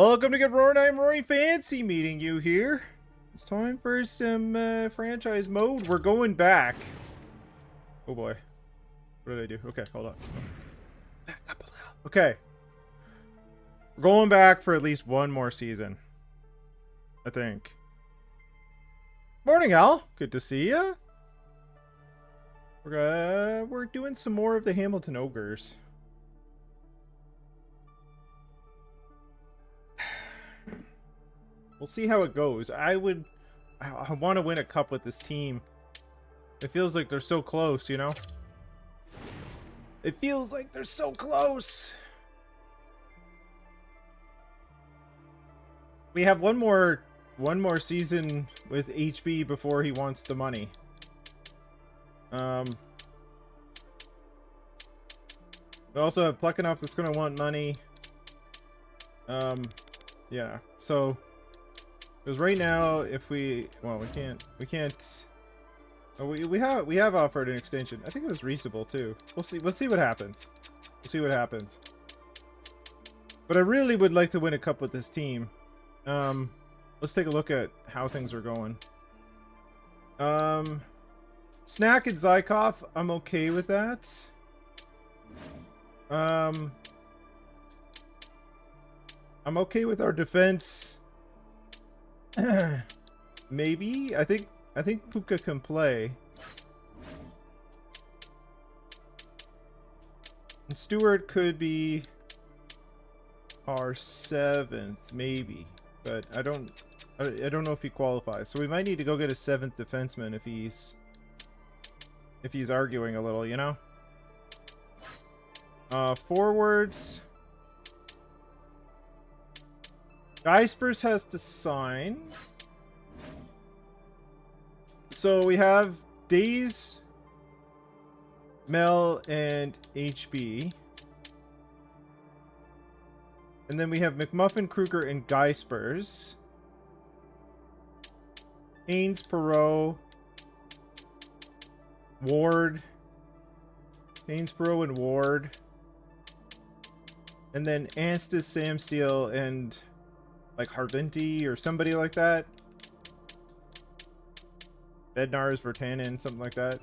Welcome to Get Roaring. I'm Rory. Fancy meeting you here. It's time for some franchise mode. We're going back. Oh boy. What did I do? Okay, hold on. Back up a little. Okay. We're going back for at least one more season, I think. Morning, Al. Good to see ya. We're doing some more of the Hamilton Ogres. We'll see how it goes. I want to win a cup with this team. It feels like they're so close, you know? It feels like they're so close. We have one more season with HB before he wants the money. We also have Plekhanov that's going to want money. Yeah. So because right now, if we can't. Oh, we have offered an extension. I think it was reasonable too. We'll see what happens. We'll see what happens. But I really would like to win a cup with this team. Let's take a look at how things are going. Snack and Zykov, I'm okay with that. I'm okay with our defense. Maybe. I think Puka can play. And Stewart could be our 7th, maybe. But I don't know if he qualifies. So we might need to go get a 7th defenseman if he's arguing a little, you know? Forwards. Geispers has to sign. So we have Days, Mel, and HB. And then we have McMuffin, Kruger, and Geispers. Haynes, Perot, Ward. Haynes, Perot, and Ward. And then Anstis, Sam Steele, and like Harventi or somebody like that. Bednar's, Vertanen, something like that.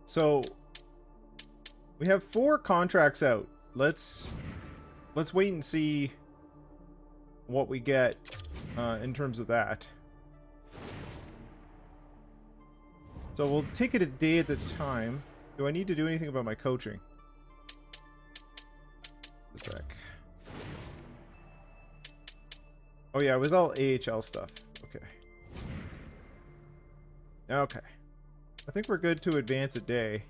So we have 4 contracts out. Let's wait and see what we get in terms of that. So we'll take it a day at a time. Do I need to do anything about my coaching? A sec. Oh yeah, it was all AHL stuff. Okay. Okay. I think we're good to advance a day.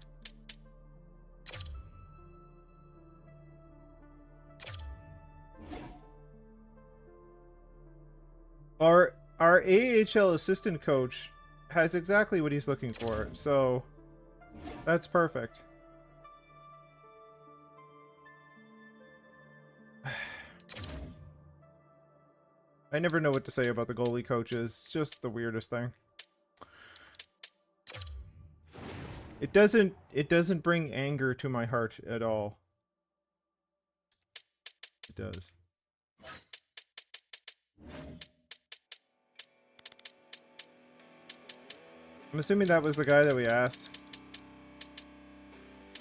Our AHL assistant coach has exactly what he's looking for, so that's perfect. I never know what to say about the goalie coaches. It's just the weirdest thing. It doesn't bring anger to my heart at all. It does. I'm assuming that was the guy that we asked.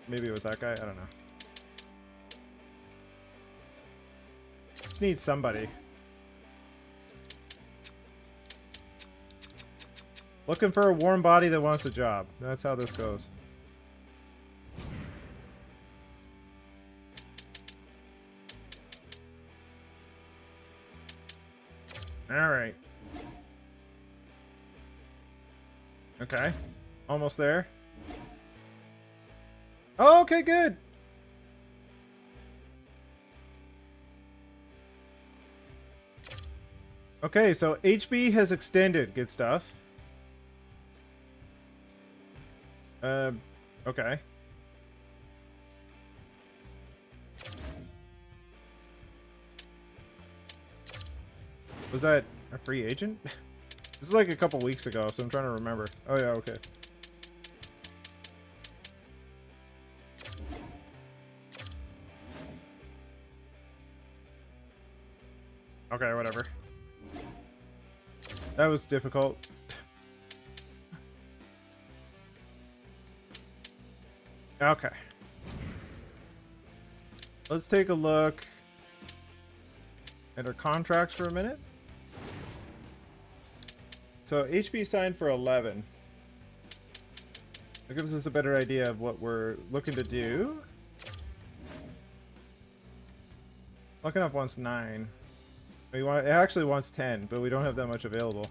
Maybe it was that guy. I don't know. Just need somebody. Looking for a warm body that wants a job. That's how this goes. Alright. Okay. Almost there. Oh, okay, good. Okay, so HB has extended. Good stuff. Okay. Was that a free agent? This is like a couple weeks ago, so I'm trying to remember. Oh yeah, okay. Okay, whatever. That was difficult. Okay. Let's take a look at our contracts for a minute. So HB signed for 11. That gives us a better idea of what we're looking to do. Luckenough wants 9. It actually wants 10, but we don't have that much available.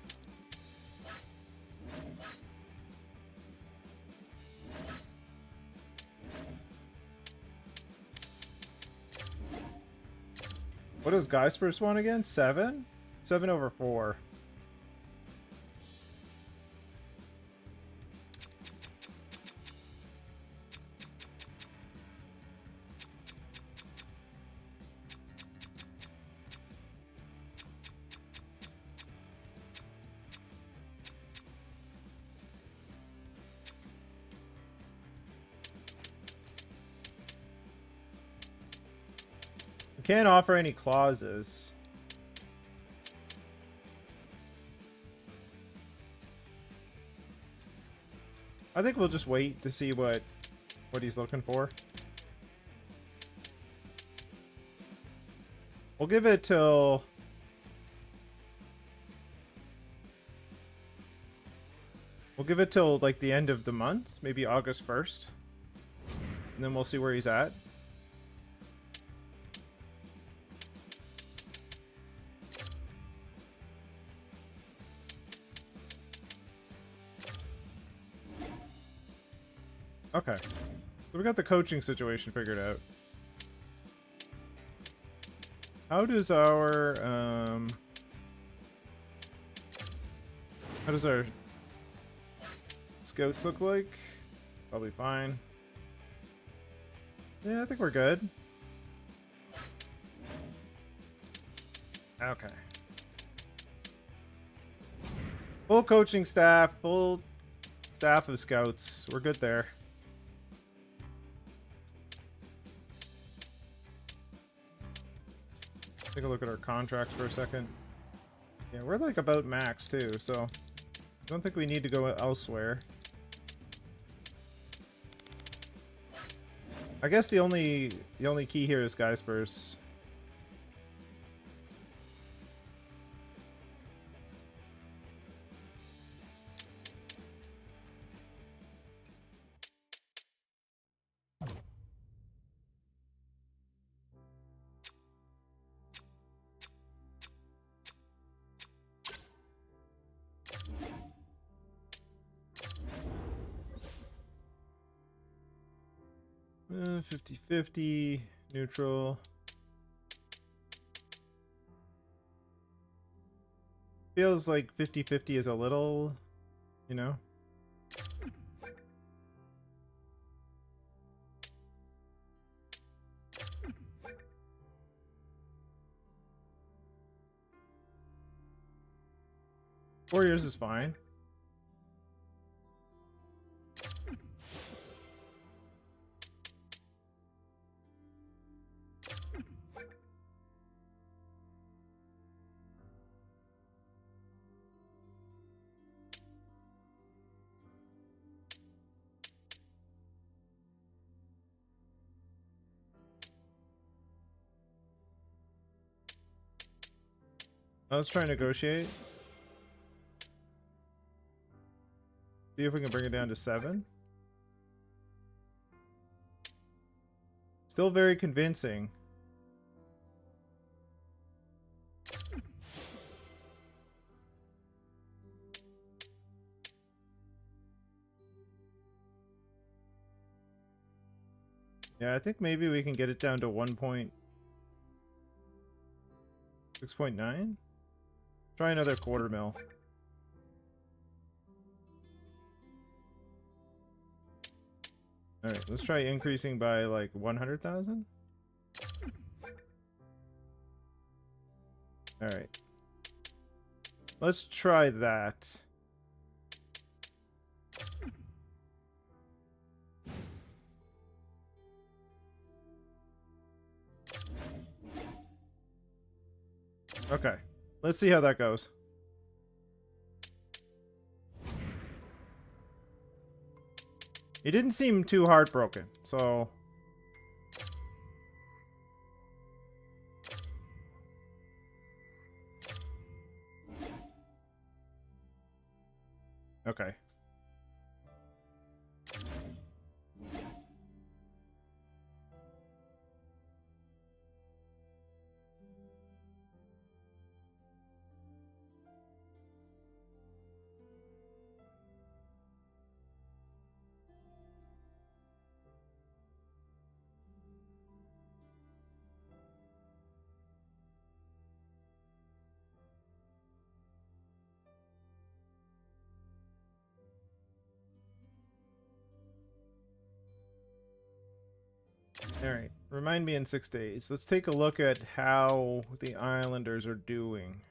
What does Geispers want again? 7? 7 over 4. Can't offer any clauses. I think we'll just wait to see what he's looking for. We'll give it till like the end of the month, maybe August 1st. And then we'll see where he's at. Okay, so we got the coaching situation figured out. How does our scouts look like? Probably fine. Yeah, I think we're good. Okay. Full coaching staff, full staff of scouts. We're good there. Take a look at our contracts for a second. Yeah, we're like about max too, so I don't think we need to go elsewhere. I guess the only key here is Geispers. Uh, 50-50, neutral. Feels like 50-50 is a little, you know. Warriors is fine. Let's try and negotiate. See if we can bring it down to 7. Still very convincing. Yeah, I think maybe we can get it down to 1.6.9. Try another quarter mil. Alright, let's try increasing by like 100,000. Alright. Let's try that. Okay. Let's see how that goes. He didn't seem too heartbroken, so... Okay. Alright, remind me in 6 days. Let's take a look at how the Islanders are doing.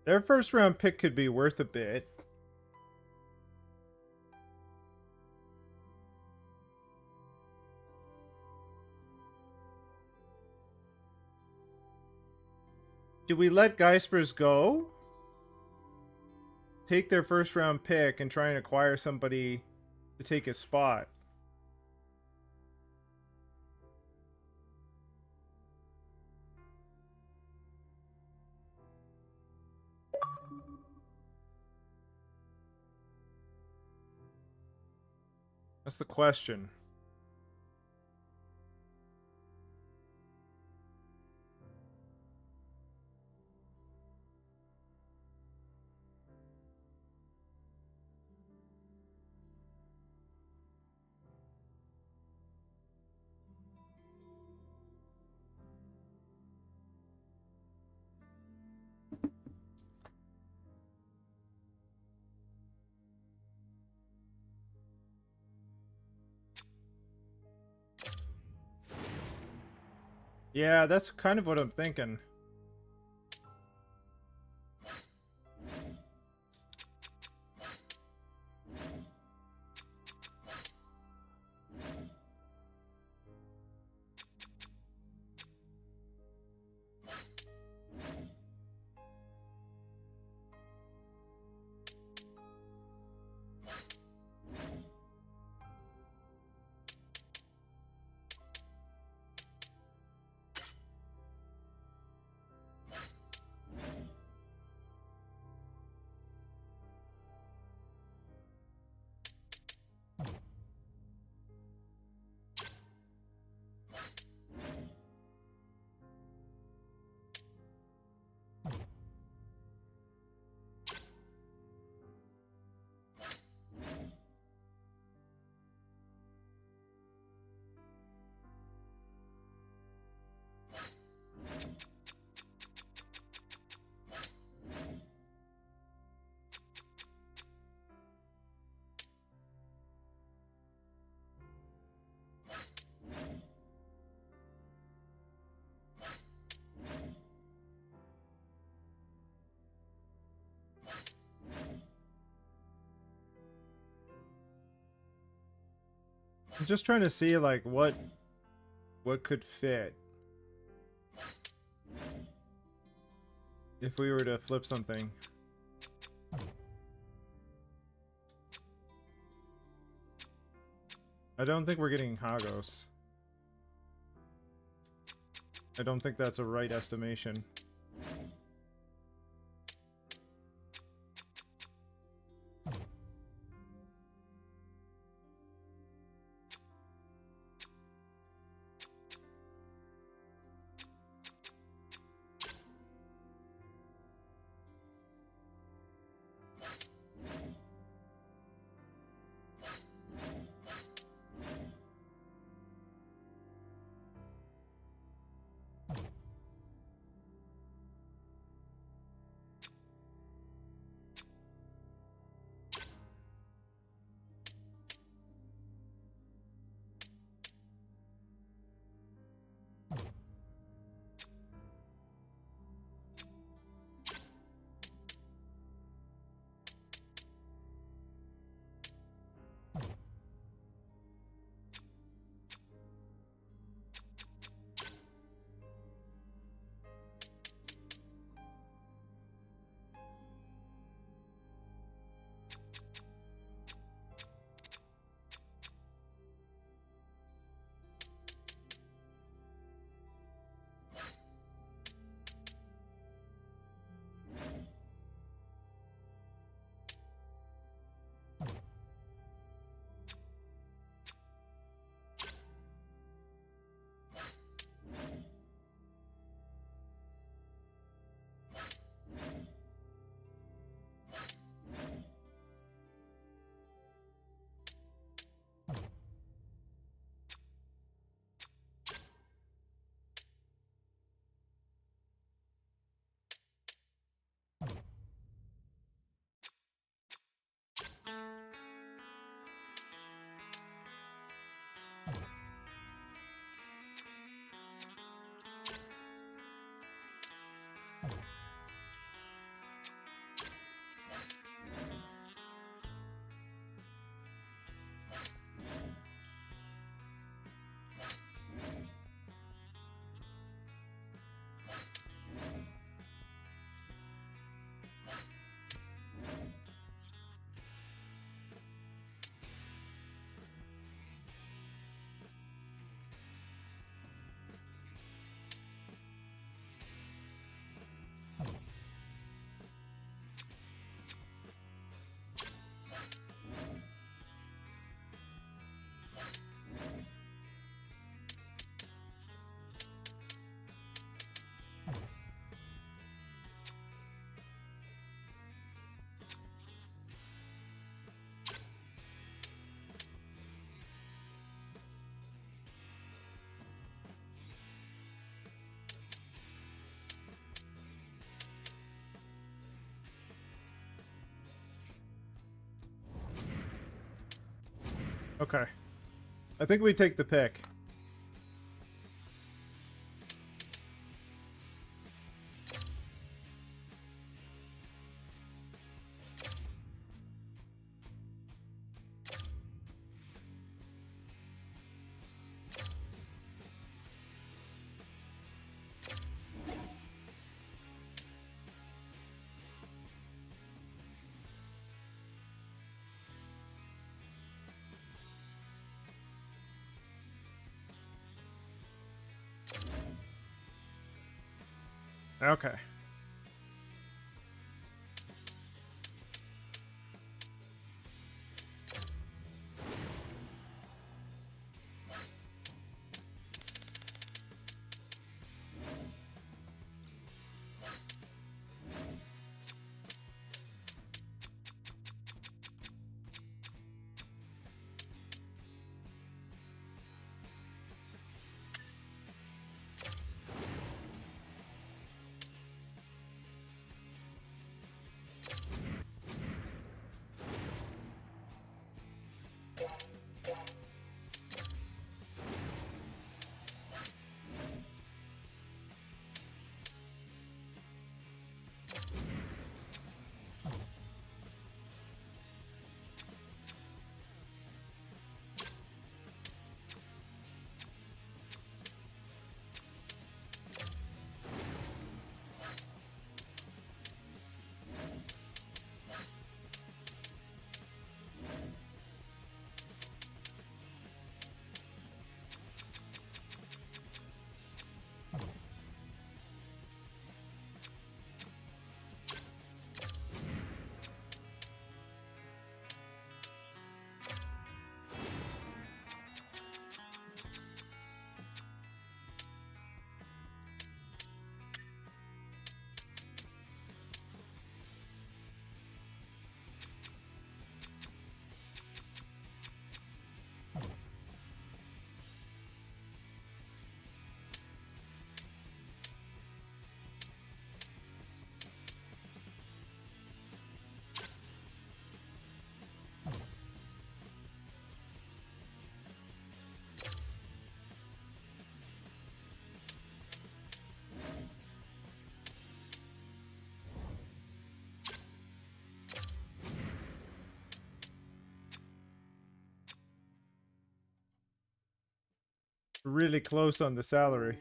Their first round pick could be worth a bit. Do we let Geispers go? Take their first round pick and try and acquire somebody to take his spot. That's the question. Yeah, that's kind of what I'm thinking. I'm just trying to see like what could fit if we were to flip something. I don't think we're getting Hagos. I don't think that's a right estimation. Okay. I think we take the pick. Okay. Really close on the salary.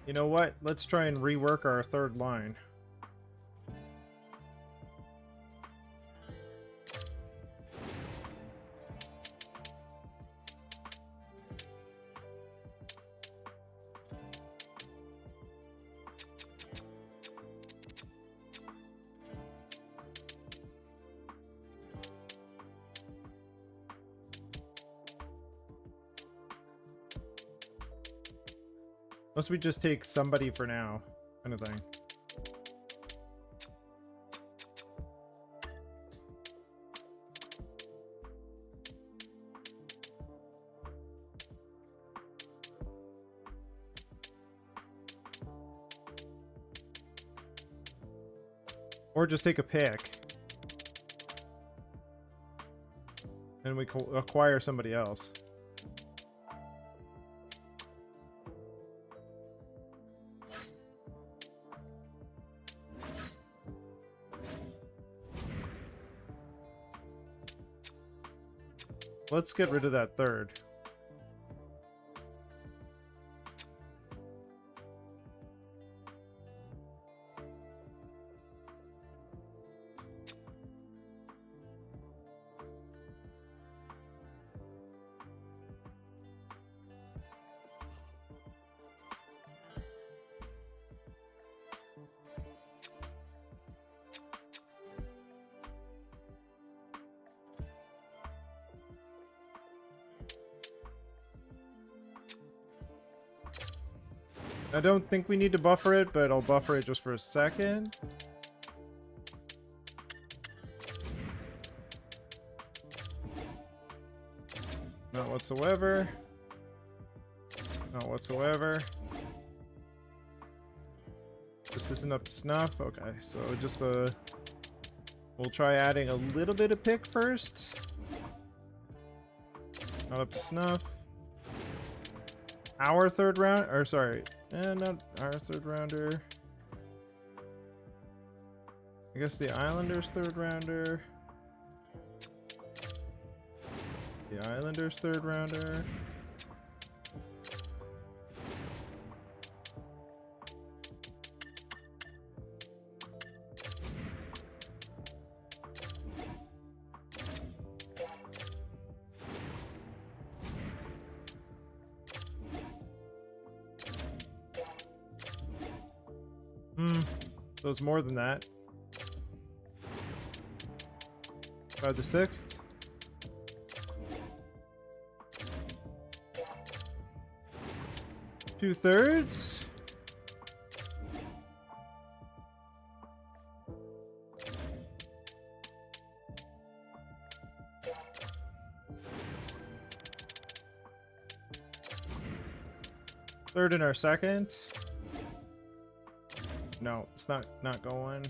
You know what? Let's try and rework our third line. Unless we just take somebody for now, kind of thing. Or just take a pick. And we acquire somebody else. Let's get rid of that third. I don't think we need to buffer it, but I'll buffer it just for a second. Not whatsoever. Not whatsoever. This isn't up to snuff. Okay, so just we'll try adding a little bit of pick first. Not up to snuff. Our third round, or sorry, not our third rounder. I guess the Islanders' third rounder. The Islanders' third rounder. So it's more than that. By the 6th. Two-thirds. Third and our second. No, it's not going.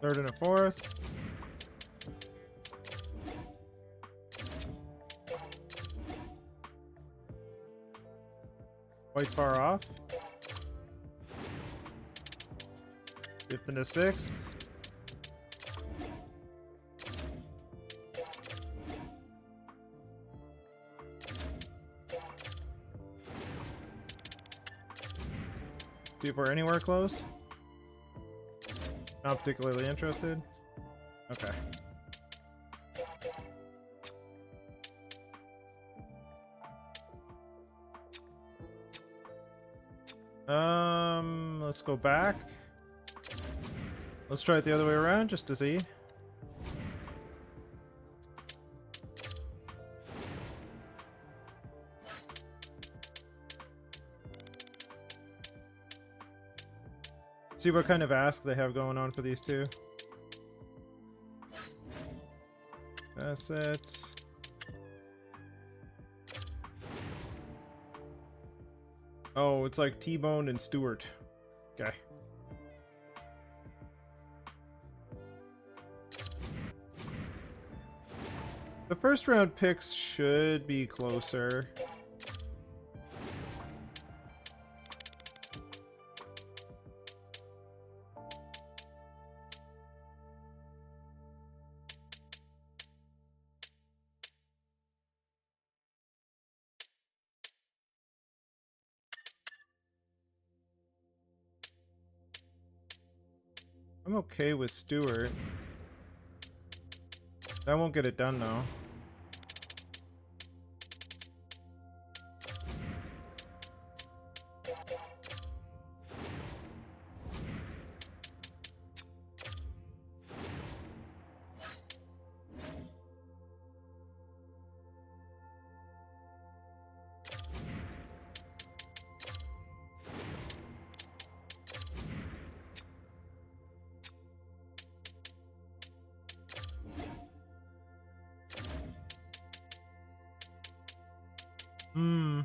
Third and a fourth. Quite far off. Fifth and a sixth. See if we're anywhere close. Not particularly interested. Okay. Let's go back. Let's try it the other way around just to see. See what kind of ask they have going on for these two. That's it. Oh, it's like T-Bone and Stewart. Okay. The first round picks should be closer. I'm okay with Stewart. That won't get it done though. Hmm.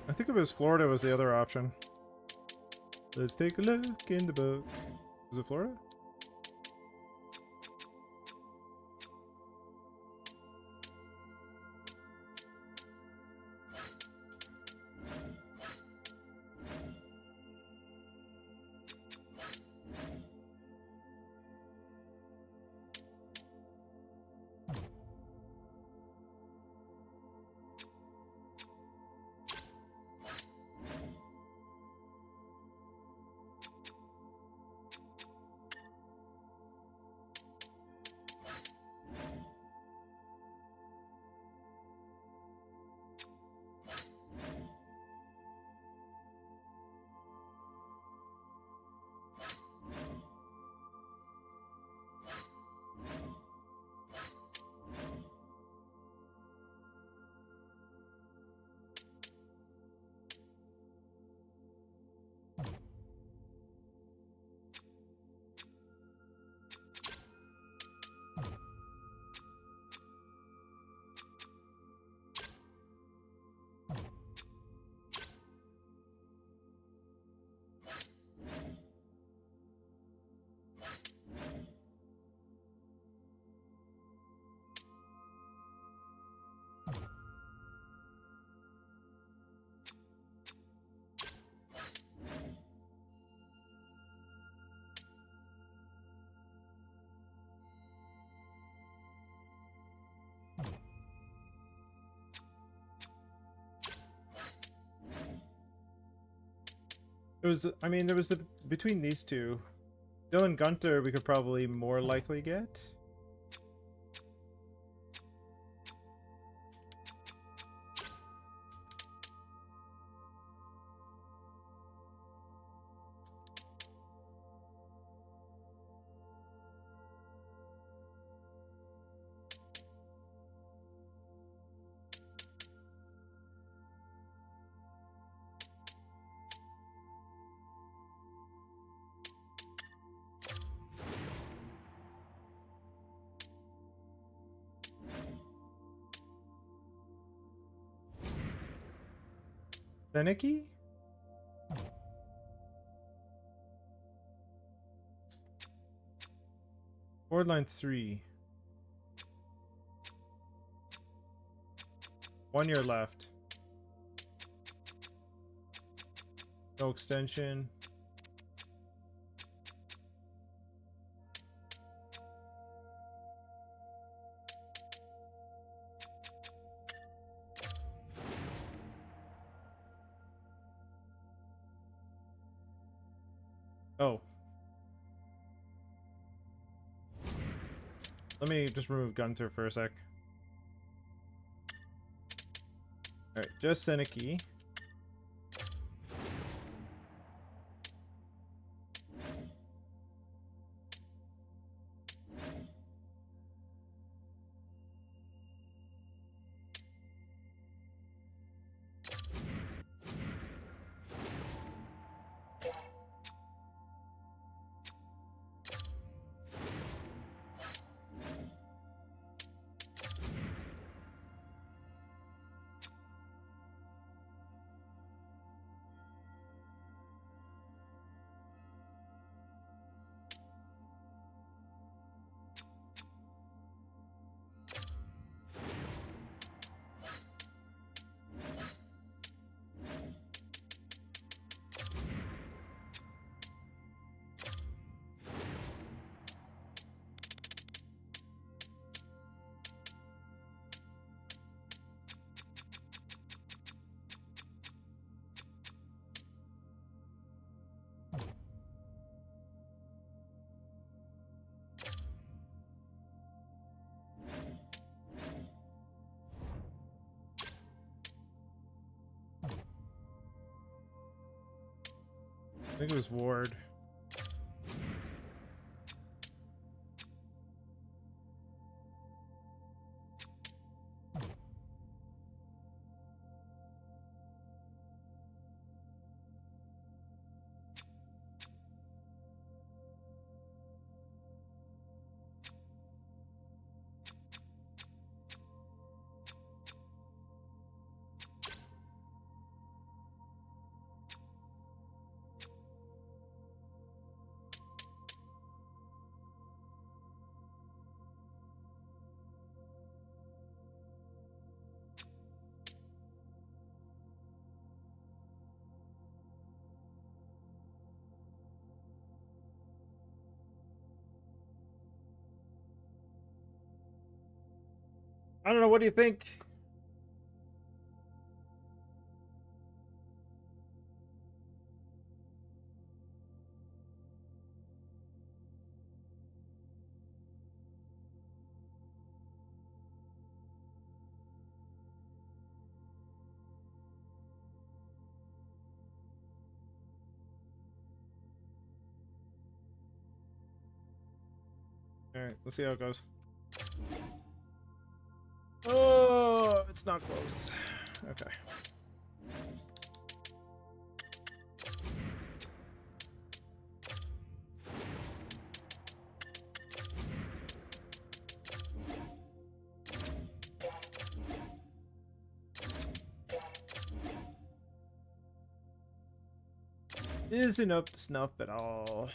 I think it was Florida was the other option. Let's take a look in the book. Was it Florida? It was, I mean, there was the, between these two, Dylan Gunter we could probably more likely get. Seneki? Board line 3. 1 year left. No extension. Oh. Let me just remove Gunter for a sec. Alright, just Seneki. I think it was Ward. I don't know, what do you think? Alright, let's see how it goes. Oh, it's not close. Okay. Isn't up to snuff at all.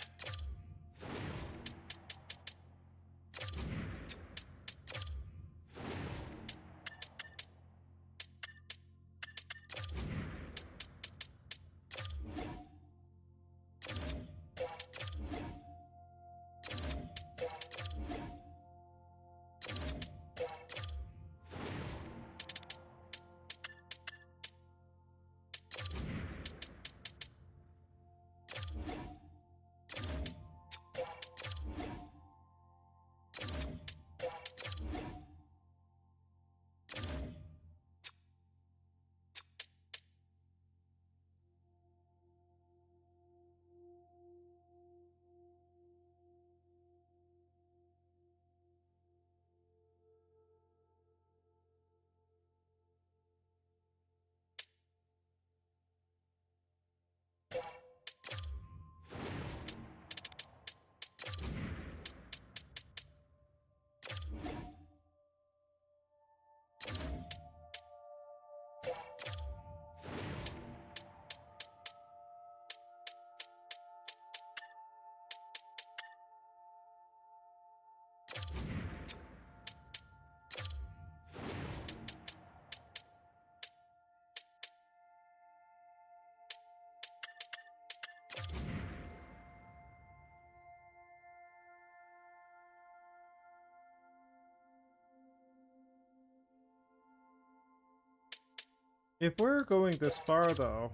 If we're going this far, though,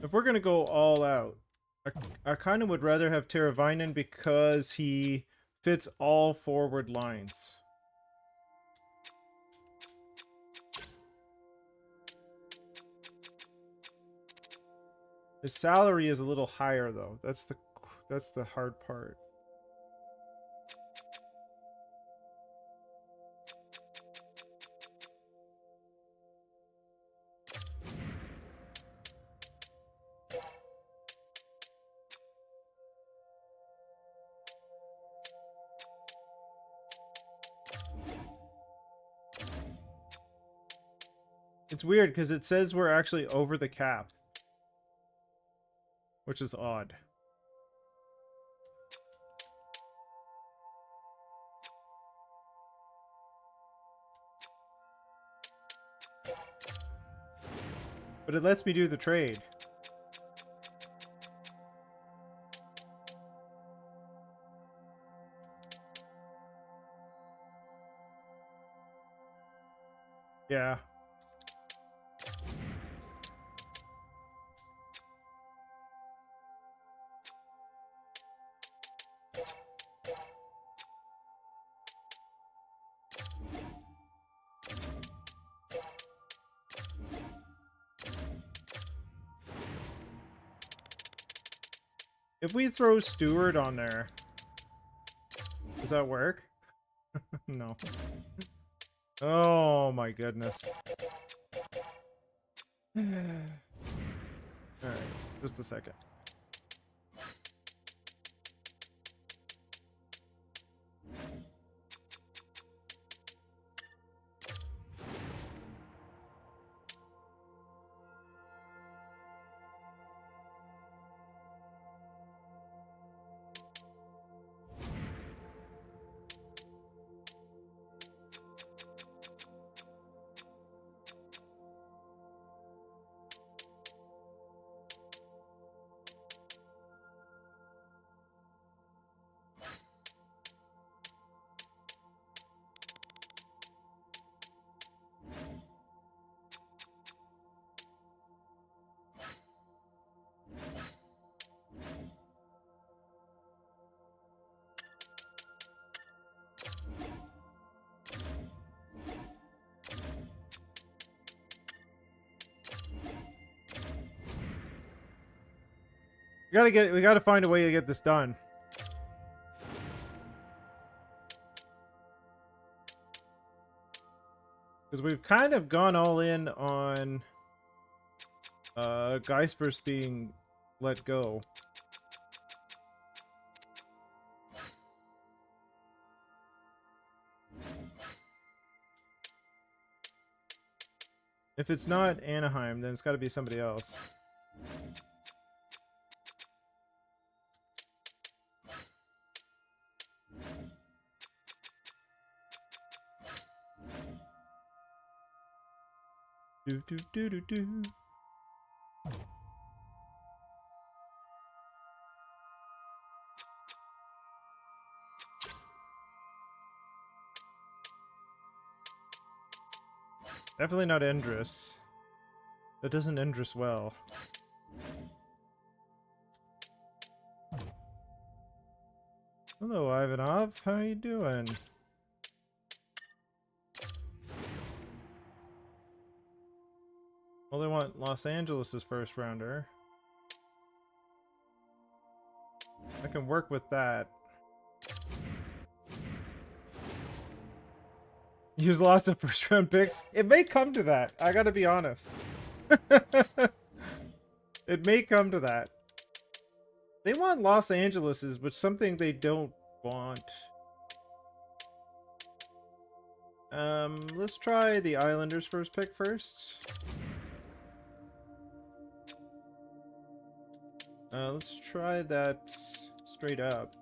if we're gonna go all out, I kind of would rather have Teravainen because he fits all forward lines. His salary is a little higher, though. That's the hard part. It's weird because it says we're actually over the cap, which is odd. But it lets me do the trade. Yeah. If we throw Stewart on there, does that work? No. Oh my goodness. Alright, just a second. We gotta find a way to get this done. Because we've kind of gone all in on Geisper's being let go. If it's not Anaheim, then it's got to be somebody else. Do do do do do. Definitely not Endress. That doesn't Endress well. Hello, Ivanov. How you doing? Well, they want Los Angeles' first rounder. I can work with that. Use lots of first round picks. It may come to that. I gotta be honest. It may come to that. They want Los Angeles', which something they don't want. Let's try the Islanders' first pick first. Let's try that straight up.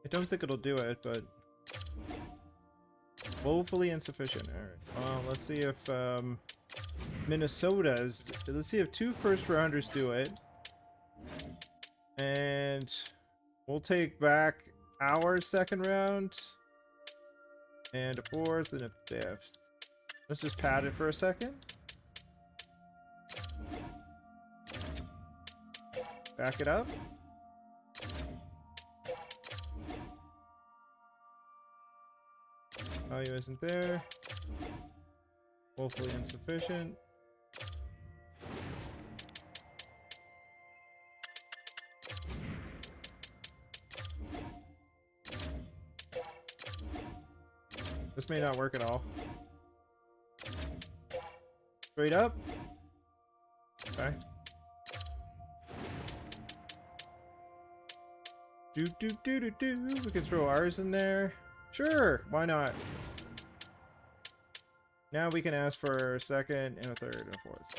I don't think it'll do it, but woefully insufficient. Alright. Well, let's see if Minnesota's. Let's see if 2 first rounders do it. And we'll take back our second round. And a fourth and a fifth. Let's just pad it for a second. Back it up. Value isn't there. Woefully insufficient. This may not work at all. Straight up. Okay. Do. We can throw ours in there. Sure, why not? Now we can ask for a second and a third and a fourth.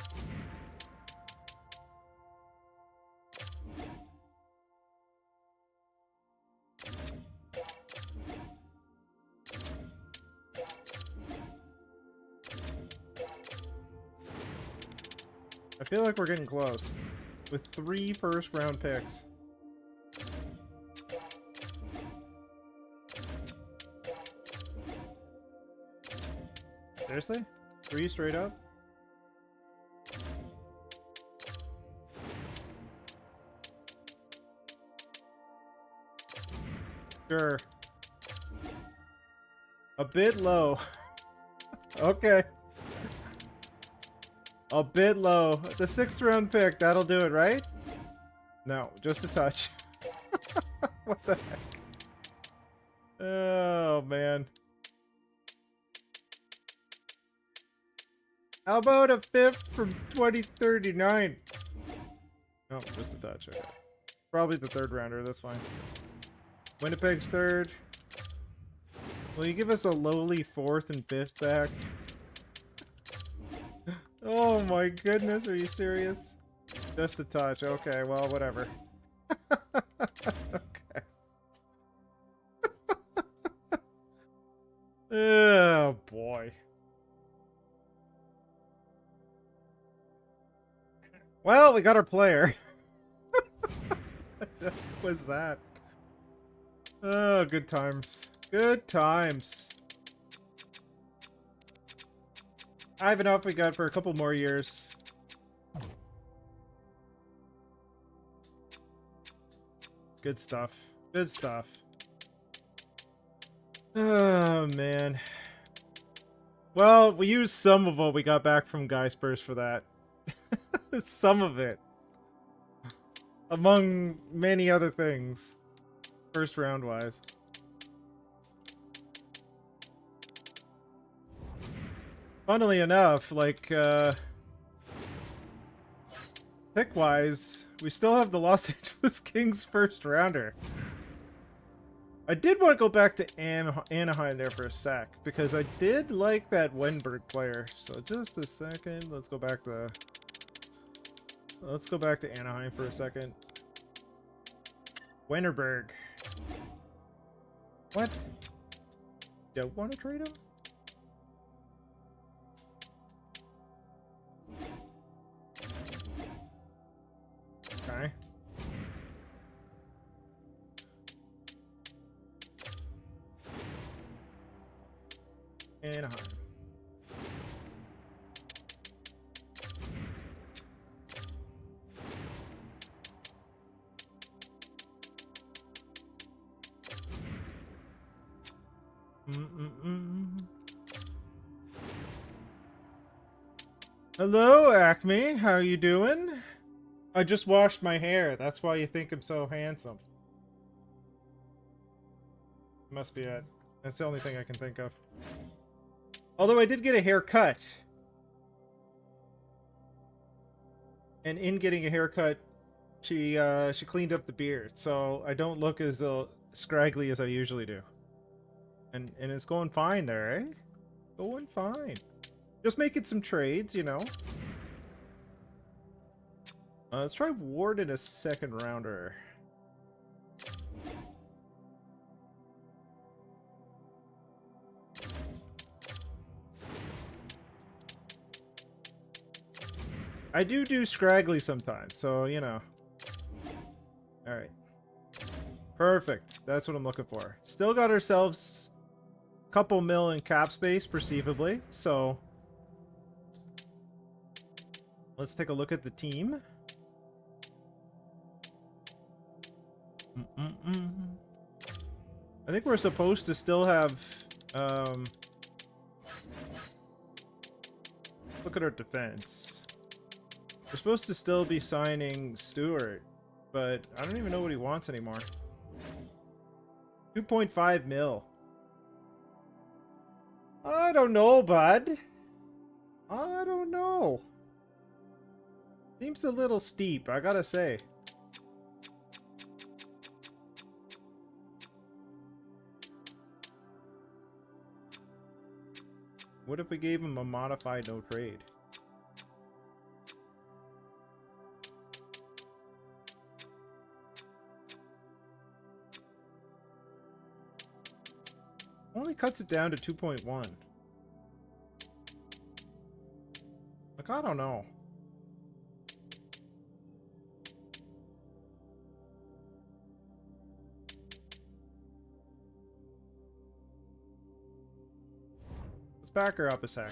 I feel like we're getting close with 3 first-round picks. Seriously? 3 straight up? Sure. A bit low. Okay. A bit low. The 6th round pick, that'll do it, right? No, just a touch. What the heck? Oh, man. How about a 5th from 2039? No, just a touch. Okay. Probably the 3rd rounder, that's fine. Winnipeg's 3rd. Will you give us a lowly 4th and 5th back? Oh my goodness, are you serious? Just a touch. Okay, well, whatever. Okay. Oh boy. Well, we got our player. What was that? Oh, good times. Good times. I have enough we got for a couple more years. Good stuff. Good stuff. Oh, man. Well, we used some of what we got back from Guy Spurs for that. Some of it. Among many other things. First round wise. Funnily enough, like, pick-wise, we still have the Los Angeles Kings first rounder. I did want to go back to Anaheim there for a sec, because I did like that Wenberg player. So just a second, let's go back to Anaheim for a second. Wenberg. What? Don't want to trade him? Okay. Anaheim. Hello, Acme. How you doing? I just washed my hair. That's why you think I'm so handsome. Must be it. That's the only thing I can think of. Although I did get a haircut. And in getting a haircut, she cleaned up the beard. So I don't look as scraggly as I usually do. And it's going fine there, eh? Going fine. Just making some trades, you know. Let's try Ward in a second rounder. I do scraggly sometimes, so, you know. Alright. Perfect. That's what I'm looking for. Still got ourselves a couple mil in cap space, perceivably. So let's take a look at the team. I think we're supposed to still have... look at our defense. We're supposed to still be signing Stewart, but I don't even know what he wants anymore. 2.5 mil. I don't know, bud. I don't know. Seems a little steep, I gotta say. What if we gave him a modified no trade? Only cuts it down to 2.1. Like, I don't know. Let's back her up a sec.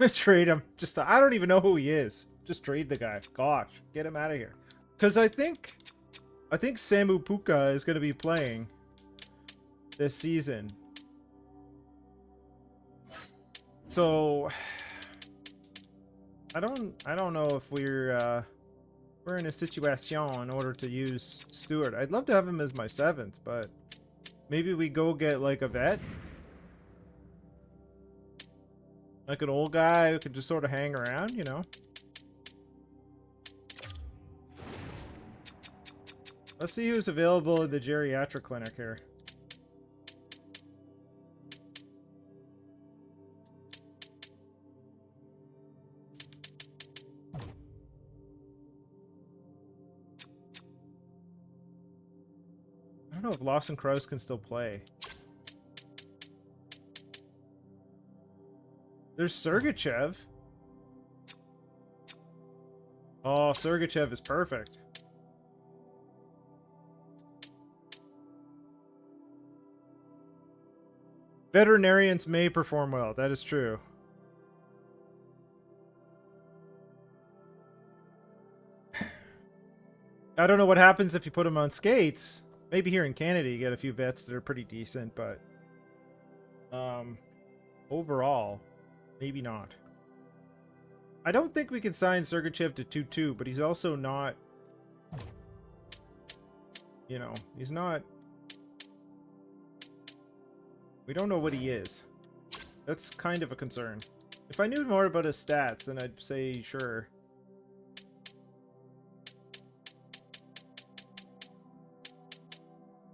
Trade him. Just, I don't even know who he is. Just trade the guy. Gosh, get him out of here. Because I think Samu Puka is going to be playing this season. So I don't know if we're in a situation in order to use Stewart. I'd love to have him as my 7th, but maybe we go get like a vet. Like an old guy who could just sort of hang around, you know? Let's see who's available at the geriatric clinic here. I don't know if Lawson Krause can still play. There's Sergachev. Oh, Sergachev is perfect. Veterinarians may perform well. That is true. I don't know what happens if you put them on skates. Maybe here in Canada you get a few vets that are pretty decent, but overall, maybe not. I don't think we can sign Sergachev to 2-2, but he's also not, you know, he's not... We don't know what he is. That's kind of a concern. If I knew more about his stats, then I'd say sure.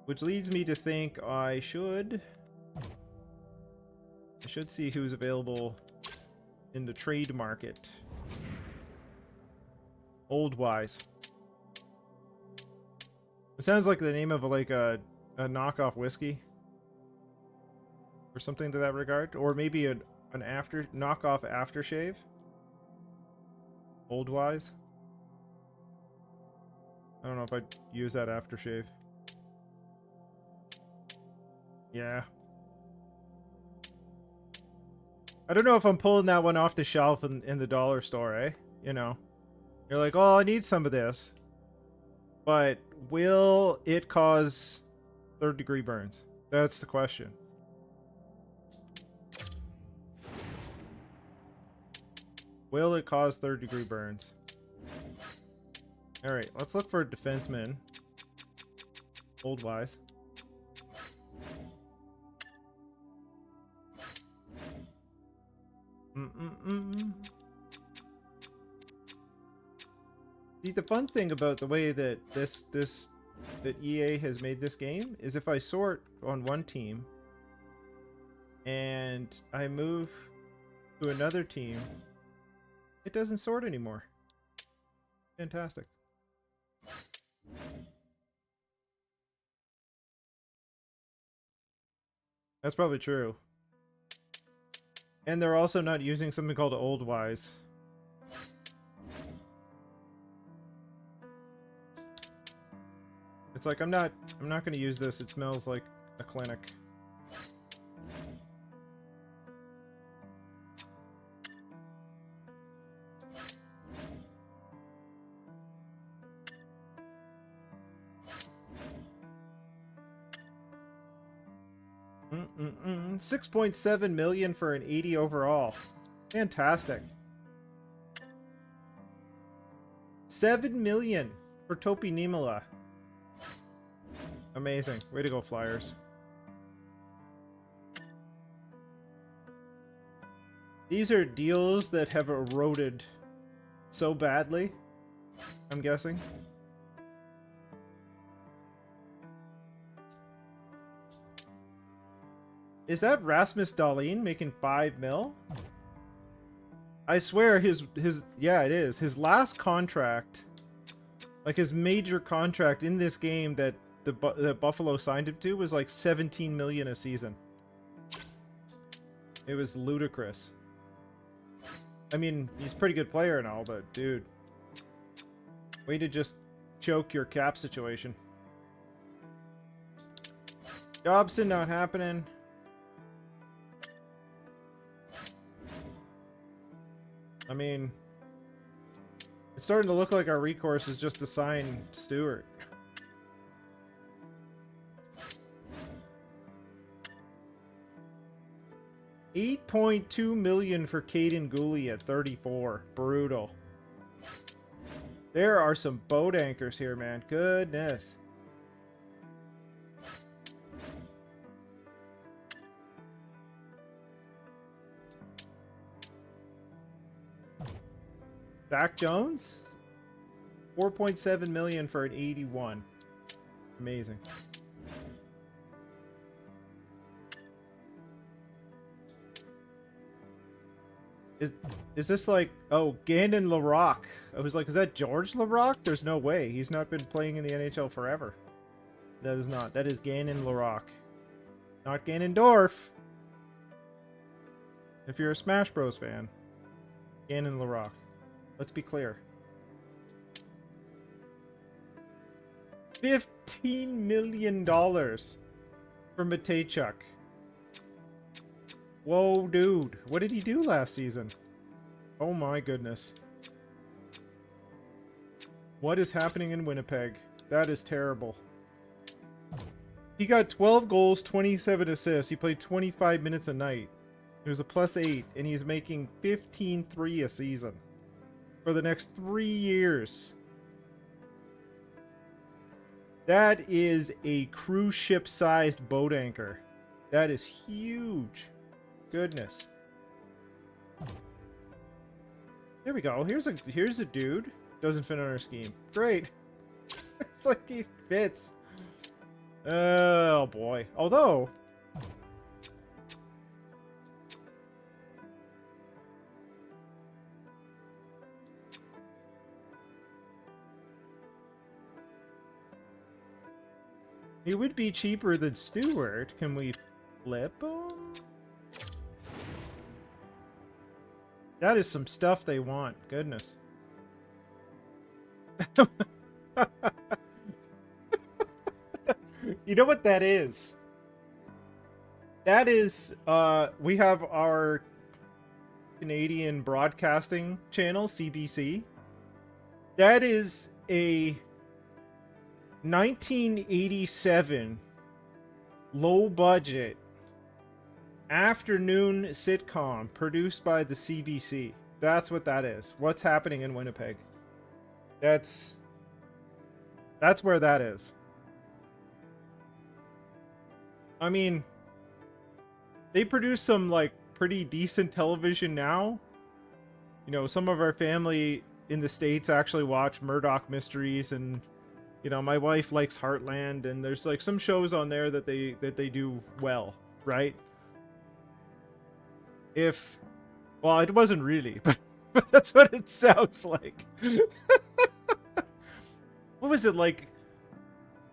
Which leads me to think I should see who's available in the trade market. Old Wise. It sounds like the name of like a knockoff whiskey. Or something to that regard. Or maybe an knockoff aftershave. Old Wise. I don't know if I'd use that aftershave. Yeah. I don't know if I'm pulling that one off the shelf in the dollar store, eh? You know. You're like, oh, I need some of this. But will it cause third-degree burns? That's the question. Will it cause third-degree burns? Alright, let's look for a defenseman. Old Wise. See, the fun thing about the way that that EA has made this game is if I sort on one team and I move to another team, it doesn't sort anymore. Fantastic. That's probably true. And they're also not using something called Old Wise. It's like, I'm not going to use this. It smells like a clinic. $6.7 million for an 80 overall. Fantastic. $7 million for Topi Nimala. Amazing. Way to go, Flyers. These are deals that have eroded so badly, I'm guessing. Is that Rasmus Dahlin making 5 mil? I swear yeah, it is. His last contract, like his major contract in this game that that Buffalo signed him to, was like 17 million a season. It was ludicrous. I mean, he's a pretty good player and all, but dude, way to just choke your cap situation. Dobson not happening. I mean, it's starting to look like our recourse is just to sign Stewart. $8.2 million for Caden Gooley at 34. Brutal. There are some boat anchors here, man. Goodness. Zach Jones? $4.7 million for an 81. Amazing. Is this like, oh, Gannon LaRock? I was like, is that George LaRock? There's no way. He's not been playing in the NHL forever. That is not. That is Gannon LaRock. Not Ganondorf. If you're a Smash Bros fan. Gannon LaRock. Let's be clear. $15 million for Matejchuk. Whoa, dude. What did he do last season? Oh my goodness. What is happening in Winnipeg? That is terrible. He got 12 goals, 27 assists. He played 25 minutes a night. It was a +8, and he's making 15.3 a season for the next 3 years. That is a cruise ship-sized boat anchor. That is huge. Goodness. There we go. Here's a dude. Doesn't fit on our scheme. Great. It's like he fits. Oh boy. Although he would be cheaper than Stewart. Can we flip him? That is some stuff they want. Goodness. You know what that is? That is, we have our Canadian broadcasting channel, CBC. That is a 1987 low budget afternoon sitcom produced by the CBC. That's what that is. What's happening in Winnipeg? That's where that is. I mean, they produce some like pretty decent television now. You know, some of our family in the States actually watch Murdoch Mysteries, and you know, my wife likes Heartland, and there's like some shows on there that they do well, right? Well, it wasn't really, but that's what it sounds like. What was it, like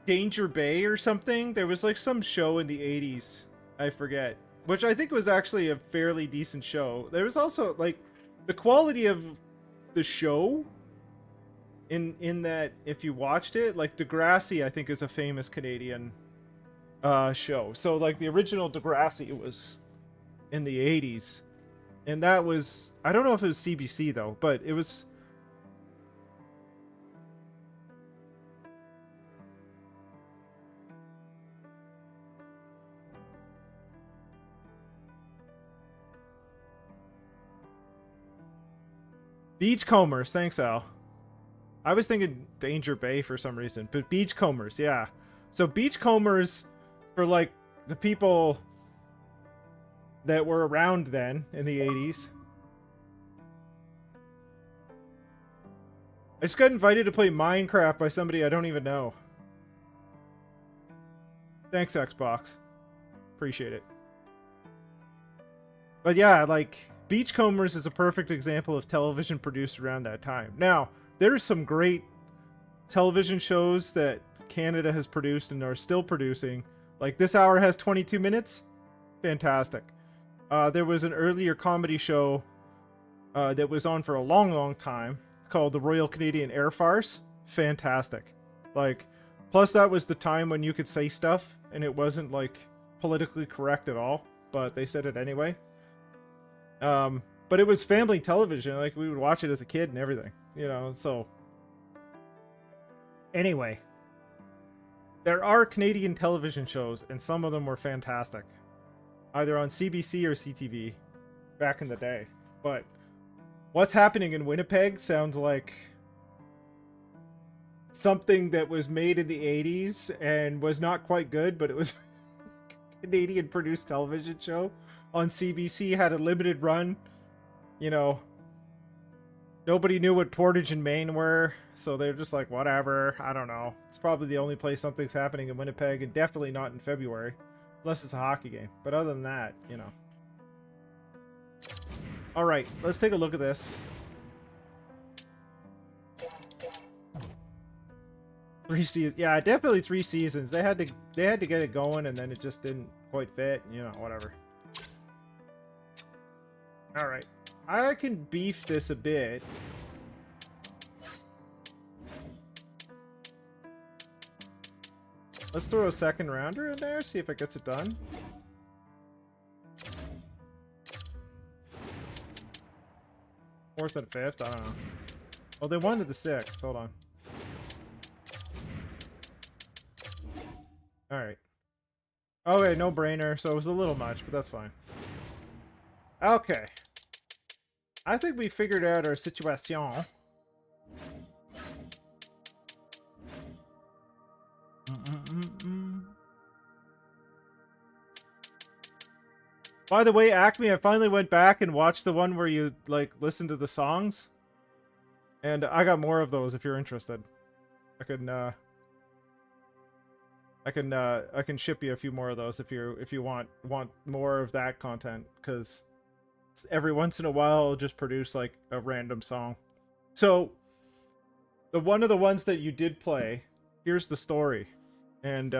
Danger Bay or something? There was like some show in the 80s, I forget, which I think was actually a fairly decent show. There was also like the quality of the show in that if you watched it, like Degrassi, I think is a famous Canadian show. So like the original Degrassi was in the 80s, and that was, I don't know if it was CBC though, but it was. Beachcombers, thanks Al. I was thinking Danger Bay for some reason, but Beachcombers, yeah. So Beachcombers, for like the people that were around then in the 80s. I just got invited to play Minecraft by somebody I don't even know. Thanks, Xbox. Appreciate it. But yeah, like, Beachcombers is a perfect example of television produced around that time. Now, there's some great television shows that Canada has produced and are still producing. Like, This Hour Has 22 Minutes. Fantastic. There was an earlier comedy show that was on for a long, long time called The Royal Canadian Air Farce. Fantastic. Like, plus that was the time when you could say stuff and it wasn't, like, politically correct at all, but they said it anyway. But it was family television. Like, we would watch it as a kid and everything, you know, so. Anyway. There are Canadian television shows, and some of them were fantastic. Either on CBC or CTV back in the day. But what's happening in Winnipeg sounds like something that was made in the 80s and was not quite good, but it was a Canadian produced television show on CBC, had a limited run. You know, nobody knew what Portage and Maine were, so they're just like, whatever, I don't know. It's probably the only place something's happening in Winnipeg, and definitely not in February. Unless it's a hockey game. But other than that, you know. Alright, let's take a look at this. 3 seasons. Yeah, definitely 3 seasons. They had to get it going, and then it just didn't quite fit. You know, whatever. Alright. I can beef this a bit. Let's throw a second rounder in there, see if it gets it done. Fourth and fifth, I don't know. Oh, they wanted the 6th. Hold on. Alright. Okay, no brainer, so it was a little much, but that's fine. Okay. I think we figured out our situation. By the way, Acme, I finally went back and watched the one where you, like, listen to the songs. And I got more of those if you're interested. I can ship you a few more of those if you want more of that content, because every once in a while I'll just produce like a random song. So one of the ones that you did play, here's the story. And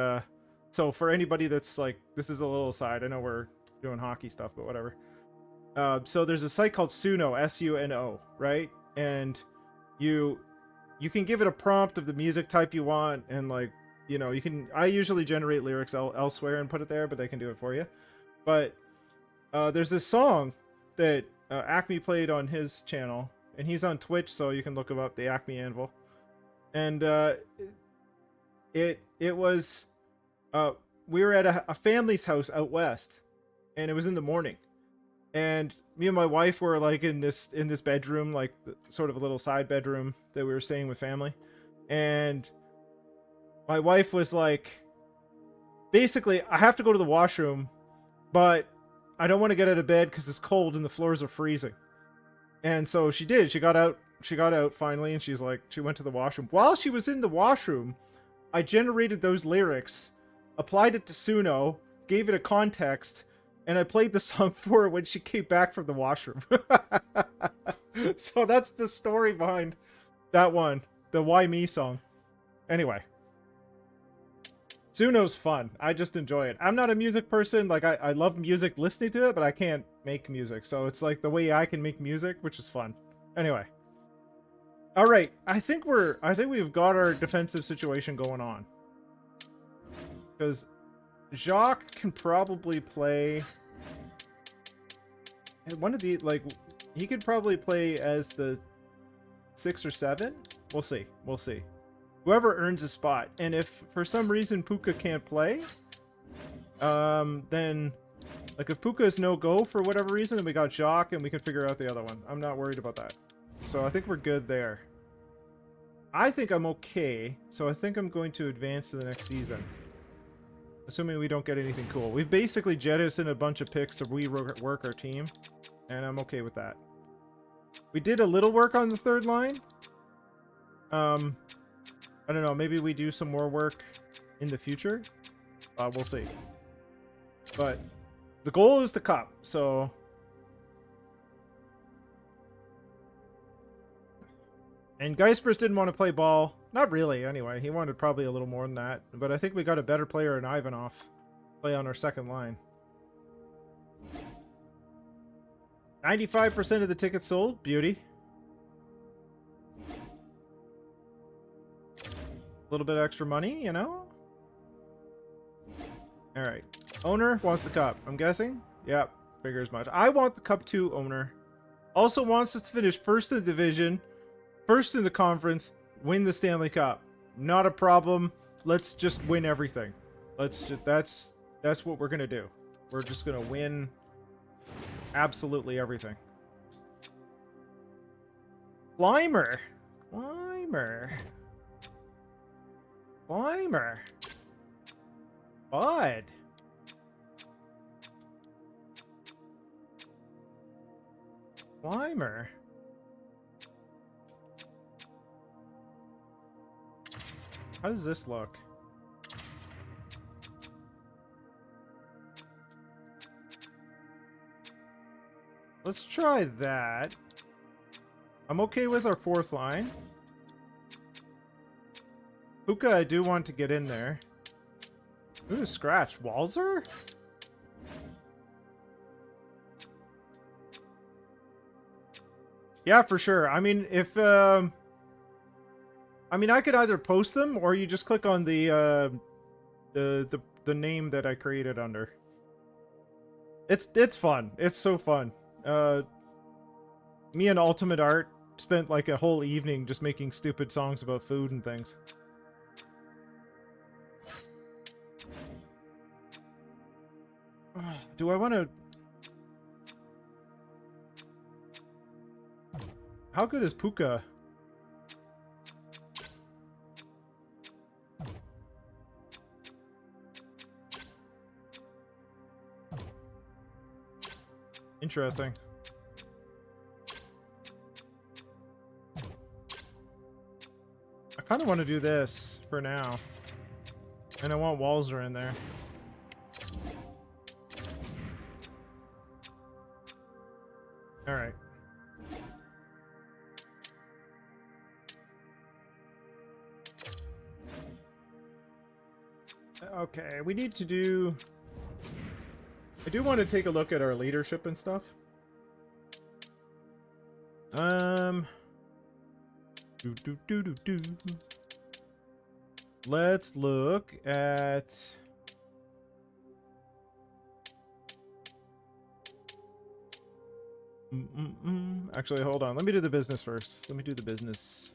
so for anybody that's like, this is a little aside, I know we're doing hockey stuff, but whatever. So there's a site called Suno, S-U-N-O, right? And you can give it a prompt of the music type you want, and like, you know, you can, I usually generate lyrics elsewhere and put it there, but they can do it for you. But there's this song that Acme played on his channel, and he's on Twitch, so you can look him up, the Acme Anvil. And it was, we were at a family's house out west, and it was in the morning, and me and my wife were like in this bedroom, like sort of a little side bedroom that we were staying with family, and my wife was like, basically, I have to go to the washroom, but I don't want to get out of bed because it's cold and the floors are freezing. And so she did. She got out finally, and she's like, she went to the washroom. While she was in the washroom, I generated those lyrics, applied it to Suno, gave it a context, and I played the song for her when she came back from the washroom. So that's the story behind that one, the Why Me song. Anyway. Suno's fun. I just enjoy it. I'm not a music person. Like, I love music, listening to it, but I can't make music. So it's like the way I can make music, which is fun. Anyway. All right, I think we've got our defensive situation going on. Because Jacques can probably play one of the, like, he could probably play as the 6 or 7. We'll see. We'll see. Whoever earns a spot. And if for some reason Puka can't play, then, like, if Puka is no go for whatever reason, then we got Jacques and we can figure out the other one. I'm not worried about that. So I think we're good there. I think I'm okay. So I think I'm going to advance to the next season. Assuming we don't get anything cool. We've basically jettisoned a bunch of picks to rework our team. And I'm okay with that. We did a little work on the third line. I don't know. Maybe we do some more work in the future. We'll see. But the goal is the cup. So... And Geispers didn't want to play ball. Not really, anyway. He wanted probably a little more than that. But I think we got a better player in Ivanov. Play on our second line. 95% of the tickets sold. Beauty. A little bit extra money, you know? Alright. Owner wants the cup, I'm guessing? Yep, figures much. I want the cup too, owner. Also wants us to finish first in the division, first in the conference, win the Stanley Cup. Not a problem. Let's just win everything. Let's just that's what we're gonna do. We're just gonna win absolutely everything. Climber. Bud. Climber. How does this look? Let's try that. I'm okay with our fourth line. Puka, I do want to get in there. Ooh, scratch. Walzer? Yeah, for sure. I mean, if... I mean, I could either post them, or you just click on the name that I created under. It's fun. It's so fun. Me and Ultimate Art spent like a whole evening just making stupid songs about food and things. Do I want to... How good is Puka? Interesting. I kind of want to do this for now. And I want Walzer in there. Alright. Okay, we need to do... I do want to take a look at our leadership and stuff. Let's look at... Actually, hold on. Let me do the business first. Let me do the business.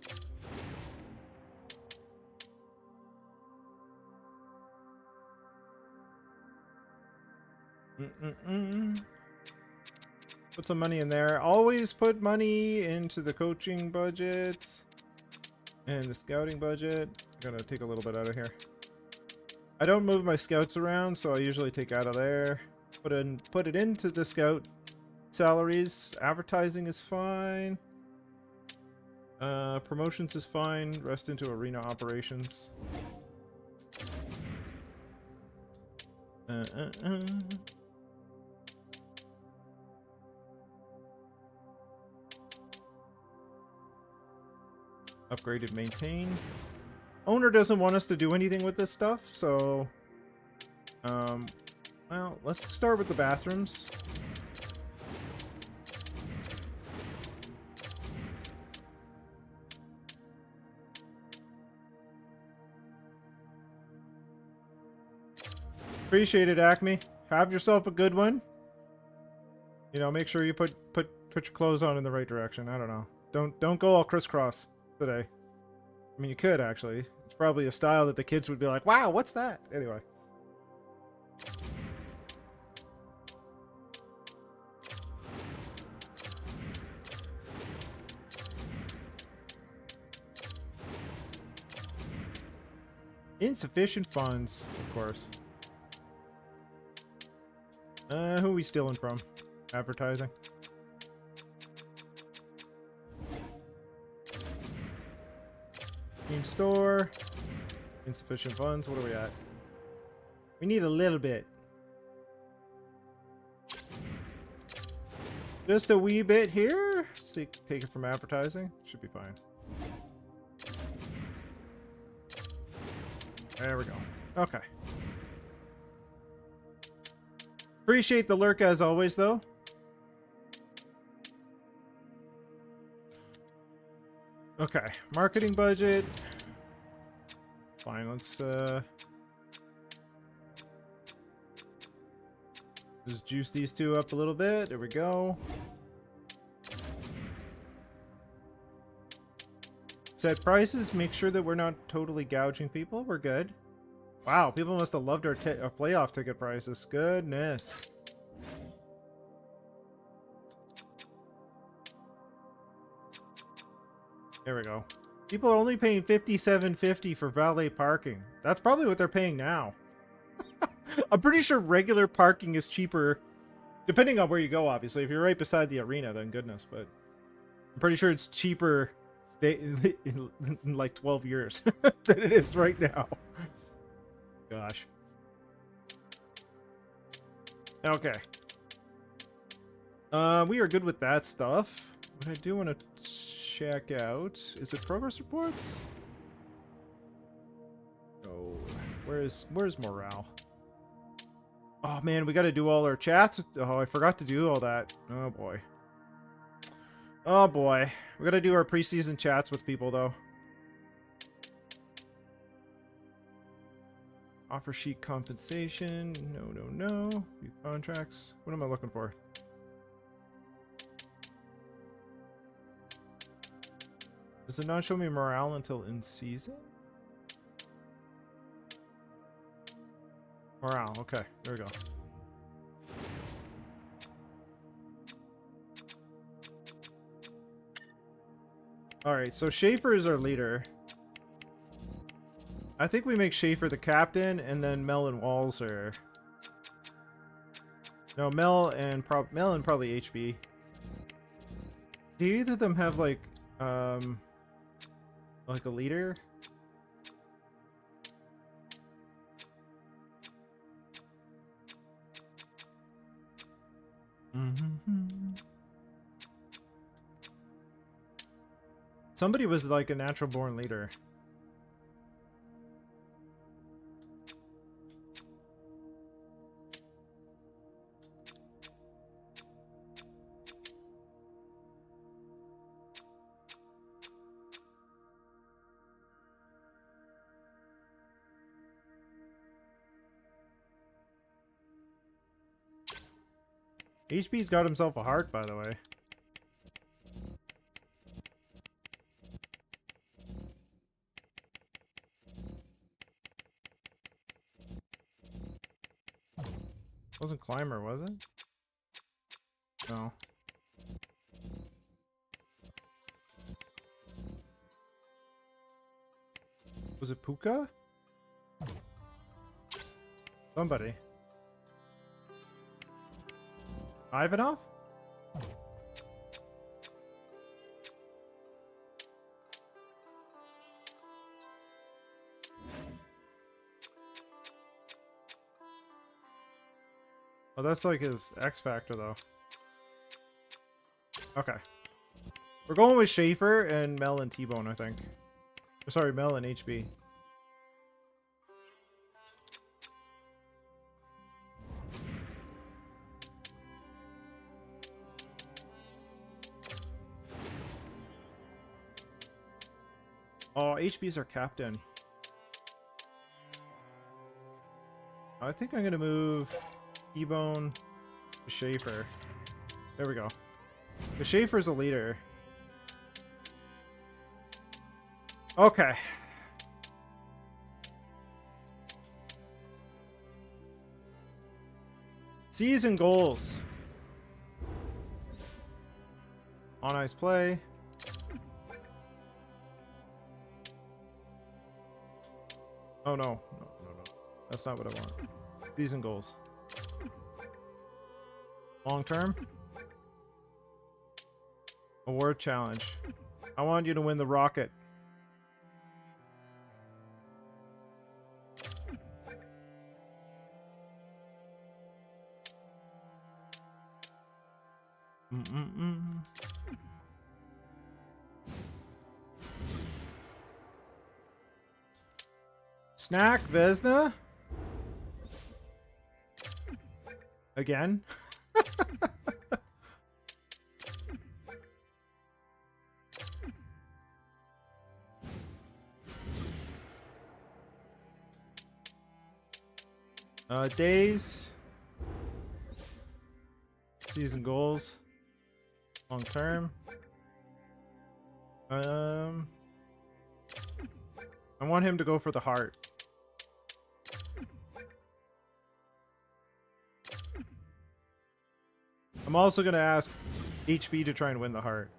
Put some money in there. Always put money into the coaching budget and the scouting budget. I'm gonna take a little bit out of here. I don't move my scouts around, so I usually take out of there. Put it into the scout salaries. Advertising is fine. Promotions is fine. Rest into arena operations. Upgraded, maintain. Owner doesn't want us to do anything with this stuff, so... well, let's start with the bathrooms. Appreciate it, Acme. Have yourself a good one. You know, make sure you put your clothes on in the right direction. I don't know. Don't go all crisscross today. I mean, you could actually. It's probably a style that the kids would be like, "Wow, what's that?" Anyway. Insufficient funds, of course. Who are we stealing from? Advertising. Team store. Insufficient funds. What are we at? We need a little bit. Just a wee bit here. Let's take it from advertising. Should be fine. There we go. Okay. Appreciate the lurk as always, though. Okay. Marketing budget. Fine. Let's just juice these two up a little bit. There we go. Set prices. Make sure that we're not totally gouging people. We're good. Wow, people must have loved our playoff ticket prices. Goodness. There we go. People are only paying $57.50 for valet parking. That's probably what they're paying now. I'm pretty sure regular parking is cheaper, depending on where you go, obviously. If you're right beside the arena, then goodness. But I'm pretty sure it's cheaper in like 12 years than it is right now. Gosh. Okay. We are good with that stuff. What I do want to check out, is it progress reports? Oh, where's morale? Oh man, we got to do all our chats. Oh, I forgot to do all that. Oh boy. Oh boy. We got to do our preseason chats with people though. Offer sheet compensation. No. View contracts. What am I looking for? Does it not show me morale until in season? Morale. Okay, there we go. Alright, so Schaefer is our leader. I think we make Schaefer the captain, and then Mel and Walls are... No, Mel and probably HB. Do either of them have, like a leader? Somebody was like a natural born leader. HB's got himself a heart, by the way. Wasn't Climber, was it? No. Was it Puka? Somebody. Ivanov? Oh, that's like his X Factor, though. Okay. We're going with Schaefer and Mel and T-Bone, I think. Or, sorry, Mel and HB. Oh, HB's our captain. I think I'm gonna move T-Bone to Schaefer. There we go. The Schaefer's a leader. Okay. Season goals. On ice play. Oh no. No. That's not what I want. Season goals. Long term. Award challenge. I want you to win the Rocket. Snack Vesna? Again? Days. Season goals. Long term. I want him to go for the heart. I'm also going to ask HB to try and win the heart.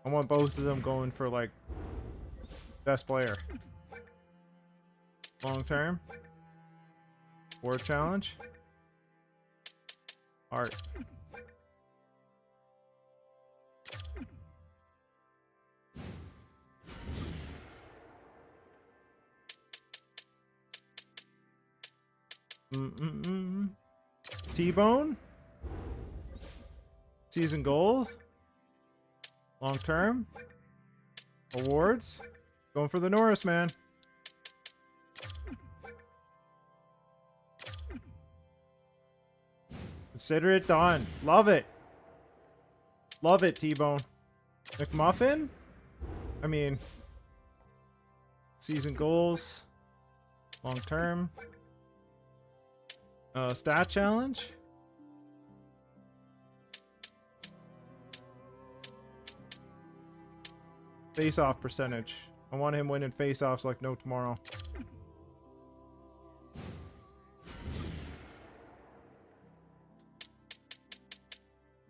I want both of them going for, like, best player. Long term. War challenge. Heart. T-Bone. Season goals. Long term. Awards. Going for the Norris, man. Consider it done. Love it. Love it, T-Bone. McMuffin? I mean, season goals. Long term. Stat challenge. Face-off percentage. I want him winning face-offs like no tomorrow.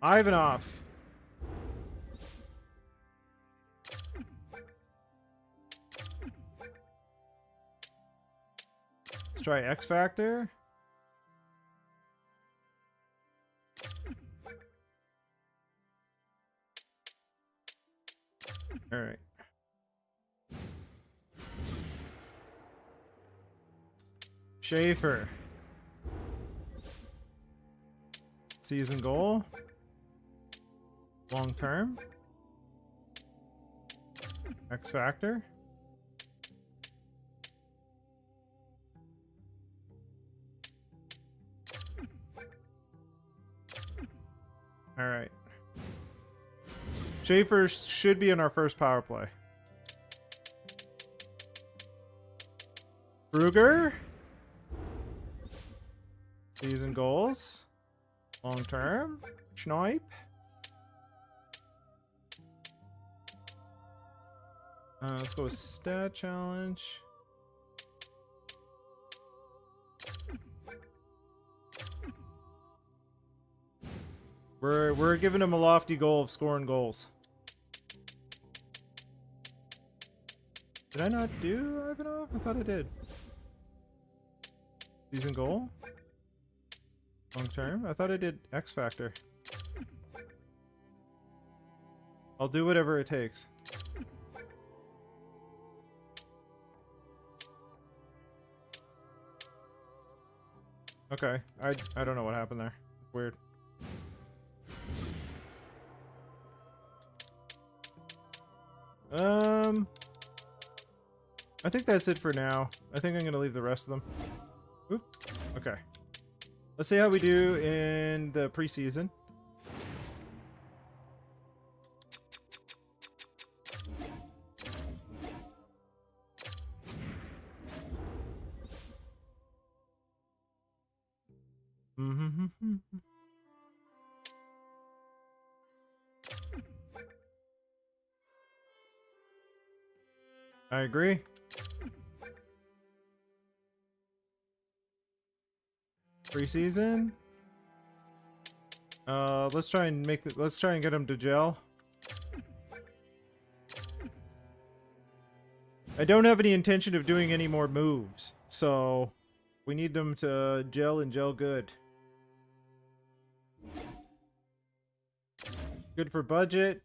Ivanov. Let's try X Factor. All right. Schaefer. Season goal. Long term. X Factor. All right. Schaefer should be in our first power play. Kruger. Season goals. Long term. Schneip. Let's go with stat challenge. We're giving him a lofty goal of scoring goals. Did I not do Ivanov? I thought I did. Season goal? Long term? I thought I did X Factor. I'll do whatever it takes. Okay, I don't know what happened there. It's weird. I think that's it for now. I think I'm gonna leave the rest of them. Oop. Okay. Let's see how we do in the preseason. I agree. Preseason. Let's try and get him to gel. I don't have any intention of doing any more moves, so we need them to gel and gel good. Good for budget.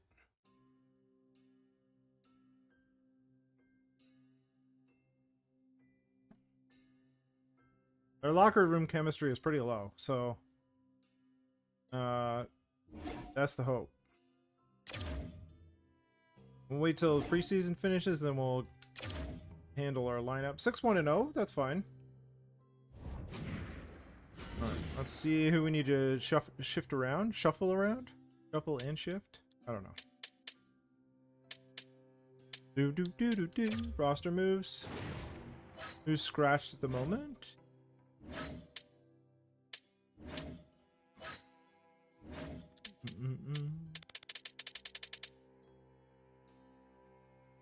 Our locker room chemistry is pretty low, so that's the hope. We'll wait till preseason finishes, then we'll handle our lineup. 6-1-0, that's fine. Alright, let's see who we need to shift around. Shuffle around? Shuffle and shift? I don't know. Roster moves. Who's scratched at the moment?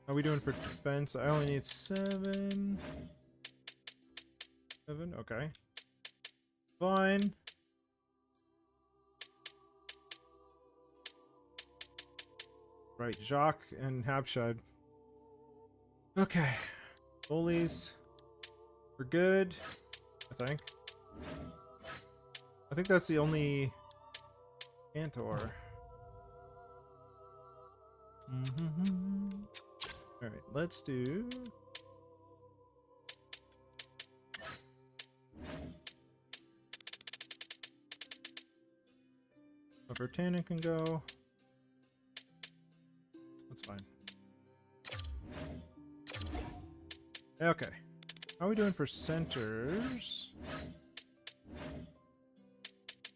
How are we doing for defense? I only need 7. 7, okay. Fine. Right, Jacques and Habshad. Okay. Goalies. We're good, I think. I think that's the only Cantor. Alright, let's do... Vertanen can go. That's fine. Okay. How are we doing for centers?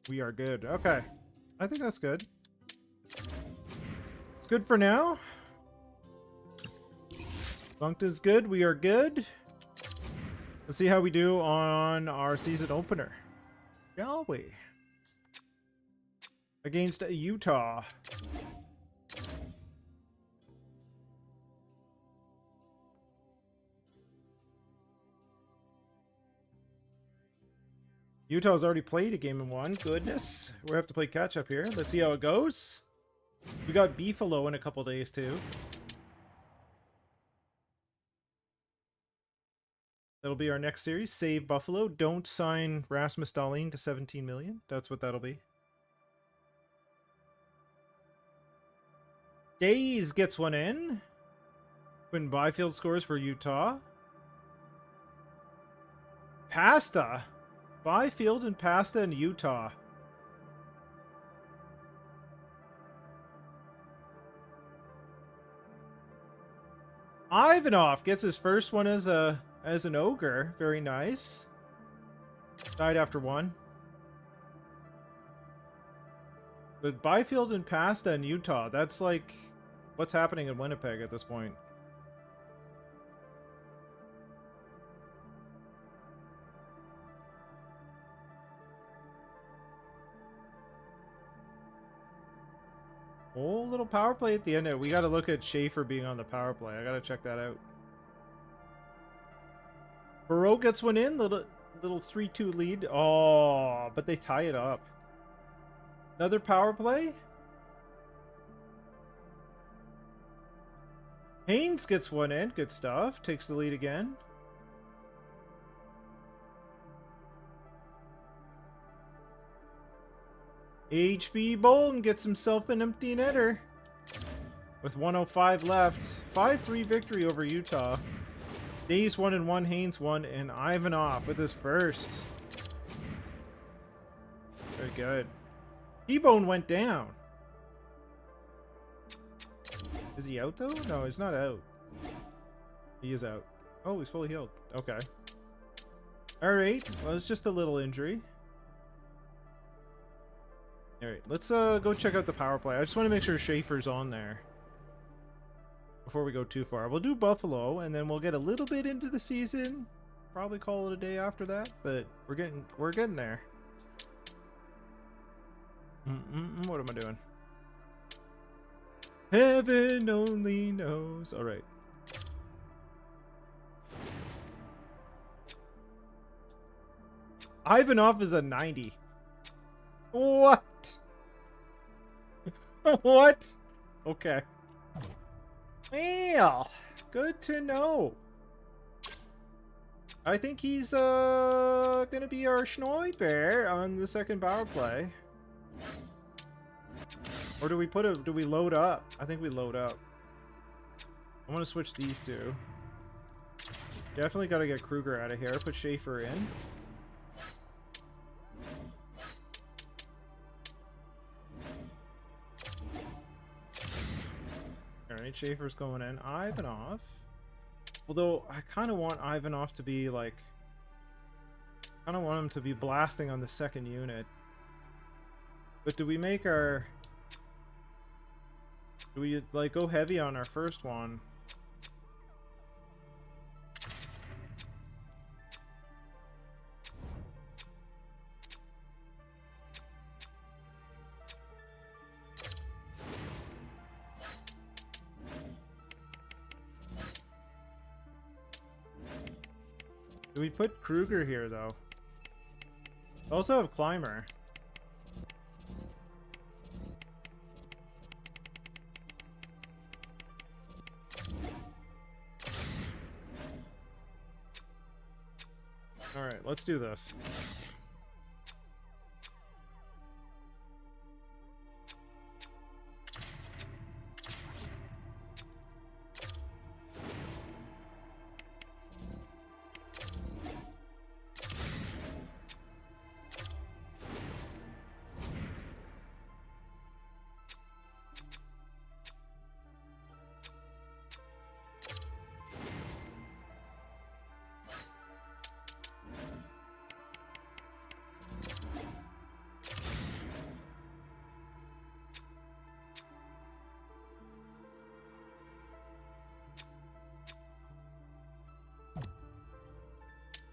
We are good. Okay. I think that's good. It's good for now. Bunked is good. We are good. Let's see how we do on our season opener. Shall we? Against Utah. Utah's already played a game and won. Goodness. We have to play catch up here. Let's see how it goes. We got Beefalo in a couple days too. That'll be our next series. Save Buffalo. Don't sign Rasmus Dahlin to 17 million. That's what that'll be. Days gets one in. Quinn Byfield scores for Utah. Pasta. Byfield and Pasta in Utah. Ivanov gets his first one as an ogre. Very nice. Died after one. But Byfield and Pasta in Utah, that's like what's happening in Winnipeg at this point. Oh, little power play at the end. We got to look at Schaefer being on the power play. I got to check that out. Perot gets one in. Little 3-2 lead. Oh, but they tie it up. Another power play. Haynes gets one in. Good stuff. Takes the lead again. H.B Bolton gets himself an empty netter. With 1:05 left. 5-3 victory over Utah. Days 1-1, Haynes 1, and Ivanov with his first. Very good. T-Bone went down. Is he out though? No, he's not out. He is out. Oh, he's fully healed. Okay. Alright, well, it's just a little injury. Alright, let's go check out the power play. I just want to make sure Schaefer's on there before we go too far. We'll do Buffalo, and then we'll get a little bit into the season. Probably call it a day after that, but we're getting there. What am I doing? Heaven only knows. Alright. Ivanov is a 90. What? What? Okay. Well, good to know. I think he's gonna be our sniper on the second power play. Or do we do we load up? I think we load up. I want to switch these two. Definitely got to get Kruger out of here. Put Schaefer in. Alright, Schaefer's going in. Ivanov. Although, I kind of want Ivanov to be, like... I kind of want him to be blasting on the second unit. But do we make our... Do we, like, go heavy on our first one? Do we put Kruger here, though? I also have Climber. Alright, let's do this.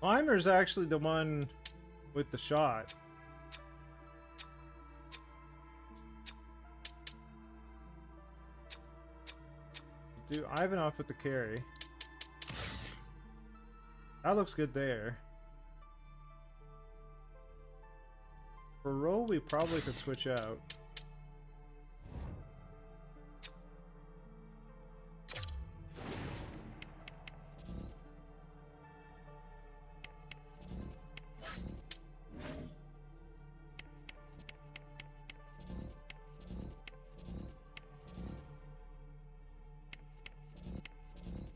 Climber's actually the one with the shot. Do Ivanov with the carry. That looks good there. For roll, we probably could switch out.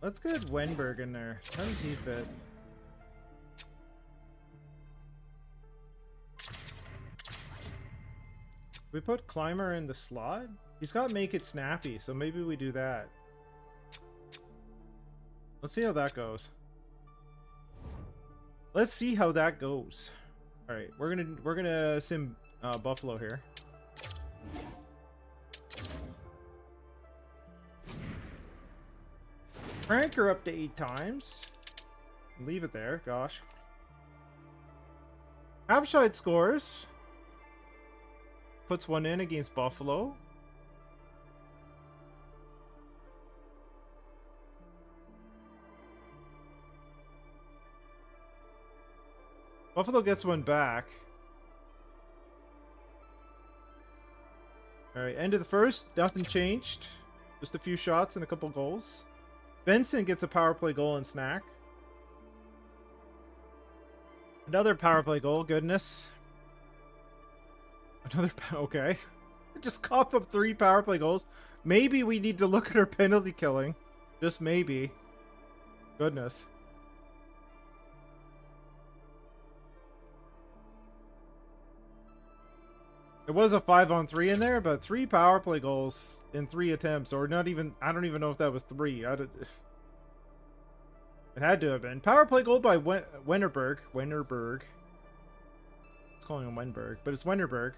Let's get Wenberg in there. How does he fit? We put Climber in the slot? He's got Make It Snappy, so maybe we do that. Let's see how that goes. Let's see how that goes. Alright, we're gonna sim Buffalo here. Cranker up to 8 times. Leave it there, gosh. Abscheid scores. Puts one in against Buffalo. Buffalo gets one back. Alright, end of the first. Nothing changed. Just a few shots and a couple goals. Benson gets a power play goal and snack. Another power play goal, goodness. Another, okay. Just cough up 3 power play goals. Maybe we need to look at our penalty killing. Just maybe. Goodness. It was a 5-on-3 in there, but 3 power play goals in 3 attempts, or not even, I don't even know if that was 3. It had to have been. Power play goal by Wennerberg. Wennerberg. I was calling him Wenberg, but it's Wennerberg.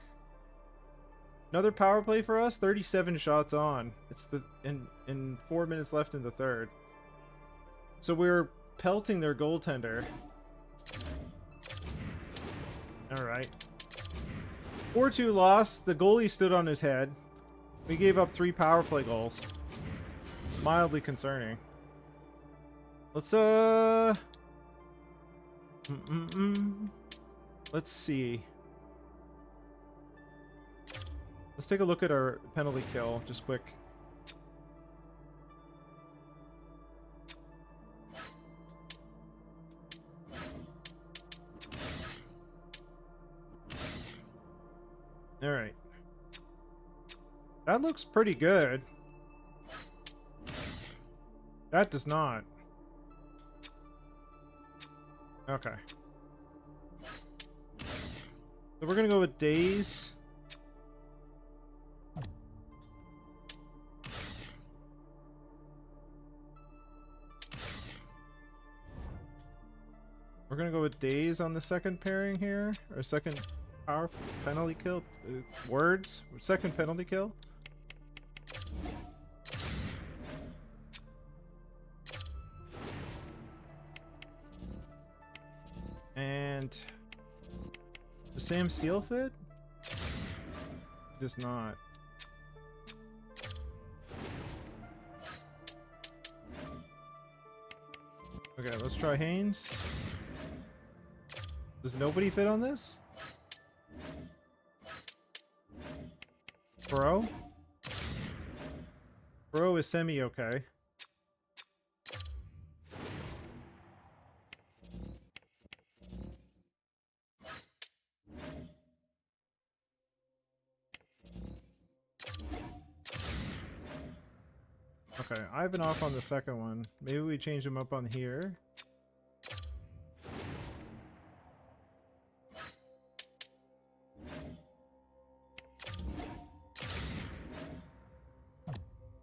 Another power play for us, 37 shots on. It's the in 4 minutes left in the third. So we're pelting their goaltender. Alright. 4-2 loss. The goalie stood on his head. We gave up 3 power play goals. Mildly concerning. Let's Let's see. Let's take a look at our penalty kill, just quick. All right. That looks pretty good. That does not. Okay. So we're gonna go with Days. We're gonna go with Days on the second pairing here, or second power penalty kill. Words. Second penalty kill. And does Sam Steele fit? Does not. Okay, let's try Haynes. Does nobody fit on this? Bro? Bro is semi-okay. Okay, Ivan off on the second one. Maybe we change him up on here.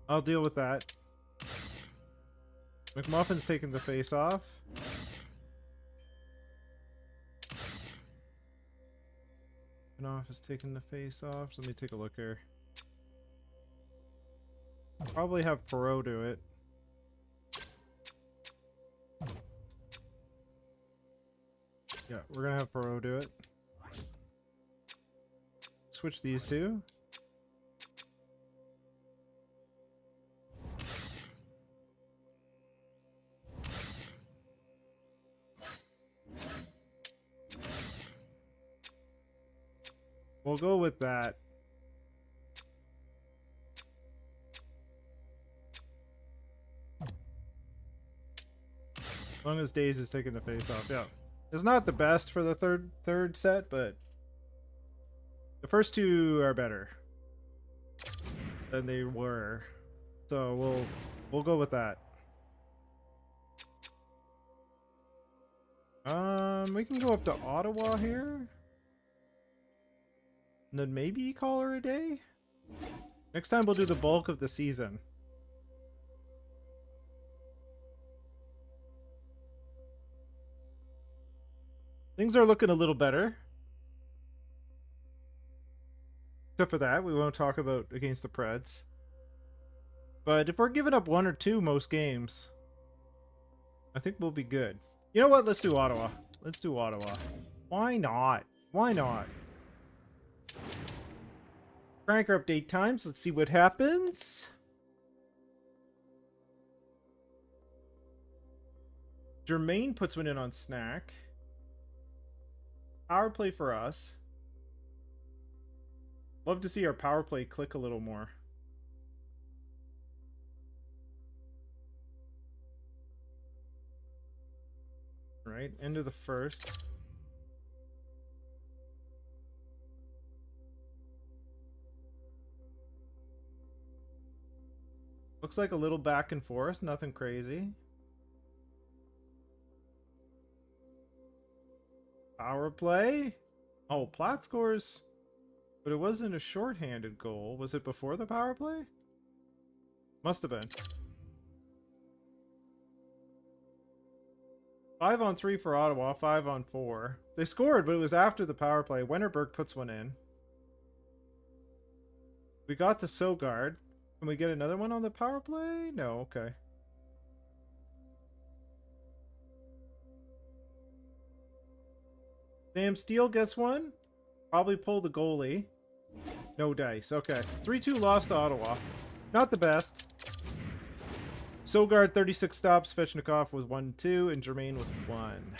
I'll deal with that. McMuffin's taking the face off. Off is taking the face off. So let me take a look here. I'll probably have Perot do it. Yeah, we're gonna have Perot do it. Switch these two. We'll go with that. As long as Days is taking the face off, yeah. It's not the best for the third set, but the first two are better than they were. So we'll go with that. We can go up to Ottawa here. And then maybe call her a day? Next time we'll do the bulk of the season. Things are looking a little better. Except for that, we won't talk about against the Preds. But if we're giving up 1 or 2 most games, I think we'll be good. You know what? Let's do Ottawa. Let's do Ottawa. Why not? Why not? Cranker update times. Let's see what happens. Jermaine puts one in on Snack. Power play for us. Love to see our power play click a little more. Right, end of the first. Looks like a little back and forth, nothing crazy. Power play? Oh, Platt scores. But it wasn't a shorthanded goal. Was it before the power play? Must have been. 5-on-3 for Ottawa, 5-on-4. They scored, but it was after the power play. Wennerberg puts one in. We got to Sogard. Can we get another one on the power play? No, okay. Sam Steele gets one. Probably pull the goalie. No dice. Okay. 3-2 loss to Ottawa. Not the best. Sogard 36 stops. Svechnikov with 1-2. And Jermaine with 1.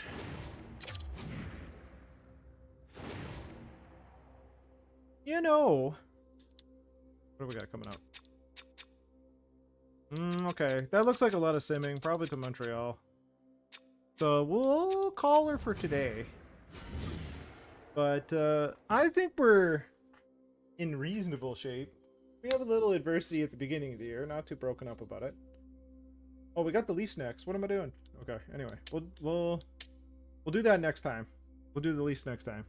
You know. What do we got coming up? Okay. That looks like a lot of simming. Probably to Montreal. So we'll call her for today. But I think we're in reasonable shape. We have a little adversity at the beginning of the year. Not too broken up about it. Oh, we got the Leafs next. What am I doing? Okay. Anyway, we'll do that next time. We'll do the Leafs next time.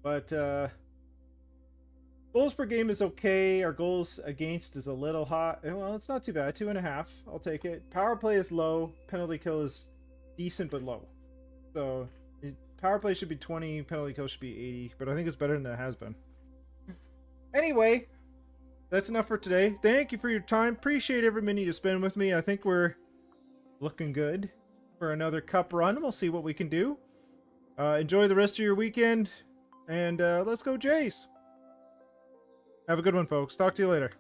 But goals per game is okay. Our goals against is a little hot. Well, it's not too bad. 2.5. I'll take it. Power play is low. Penalty kill is decent but low. So power play should be 20. Penalty kill should be 80. But I think it's better than it has been. Anyway, that's enough for today. Thank you for your time. Appreciate every minute you spend with me. I think we're looking good for another cup run. We'll see what we can do. Enjoy the rest of your weekend. And let's go Jays. Have a good one, folks. Talk to you later.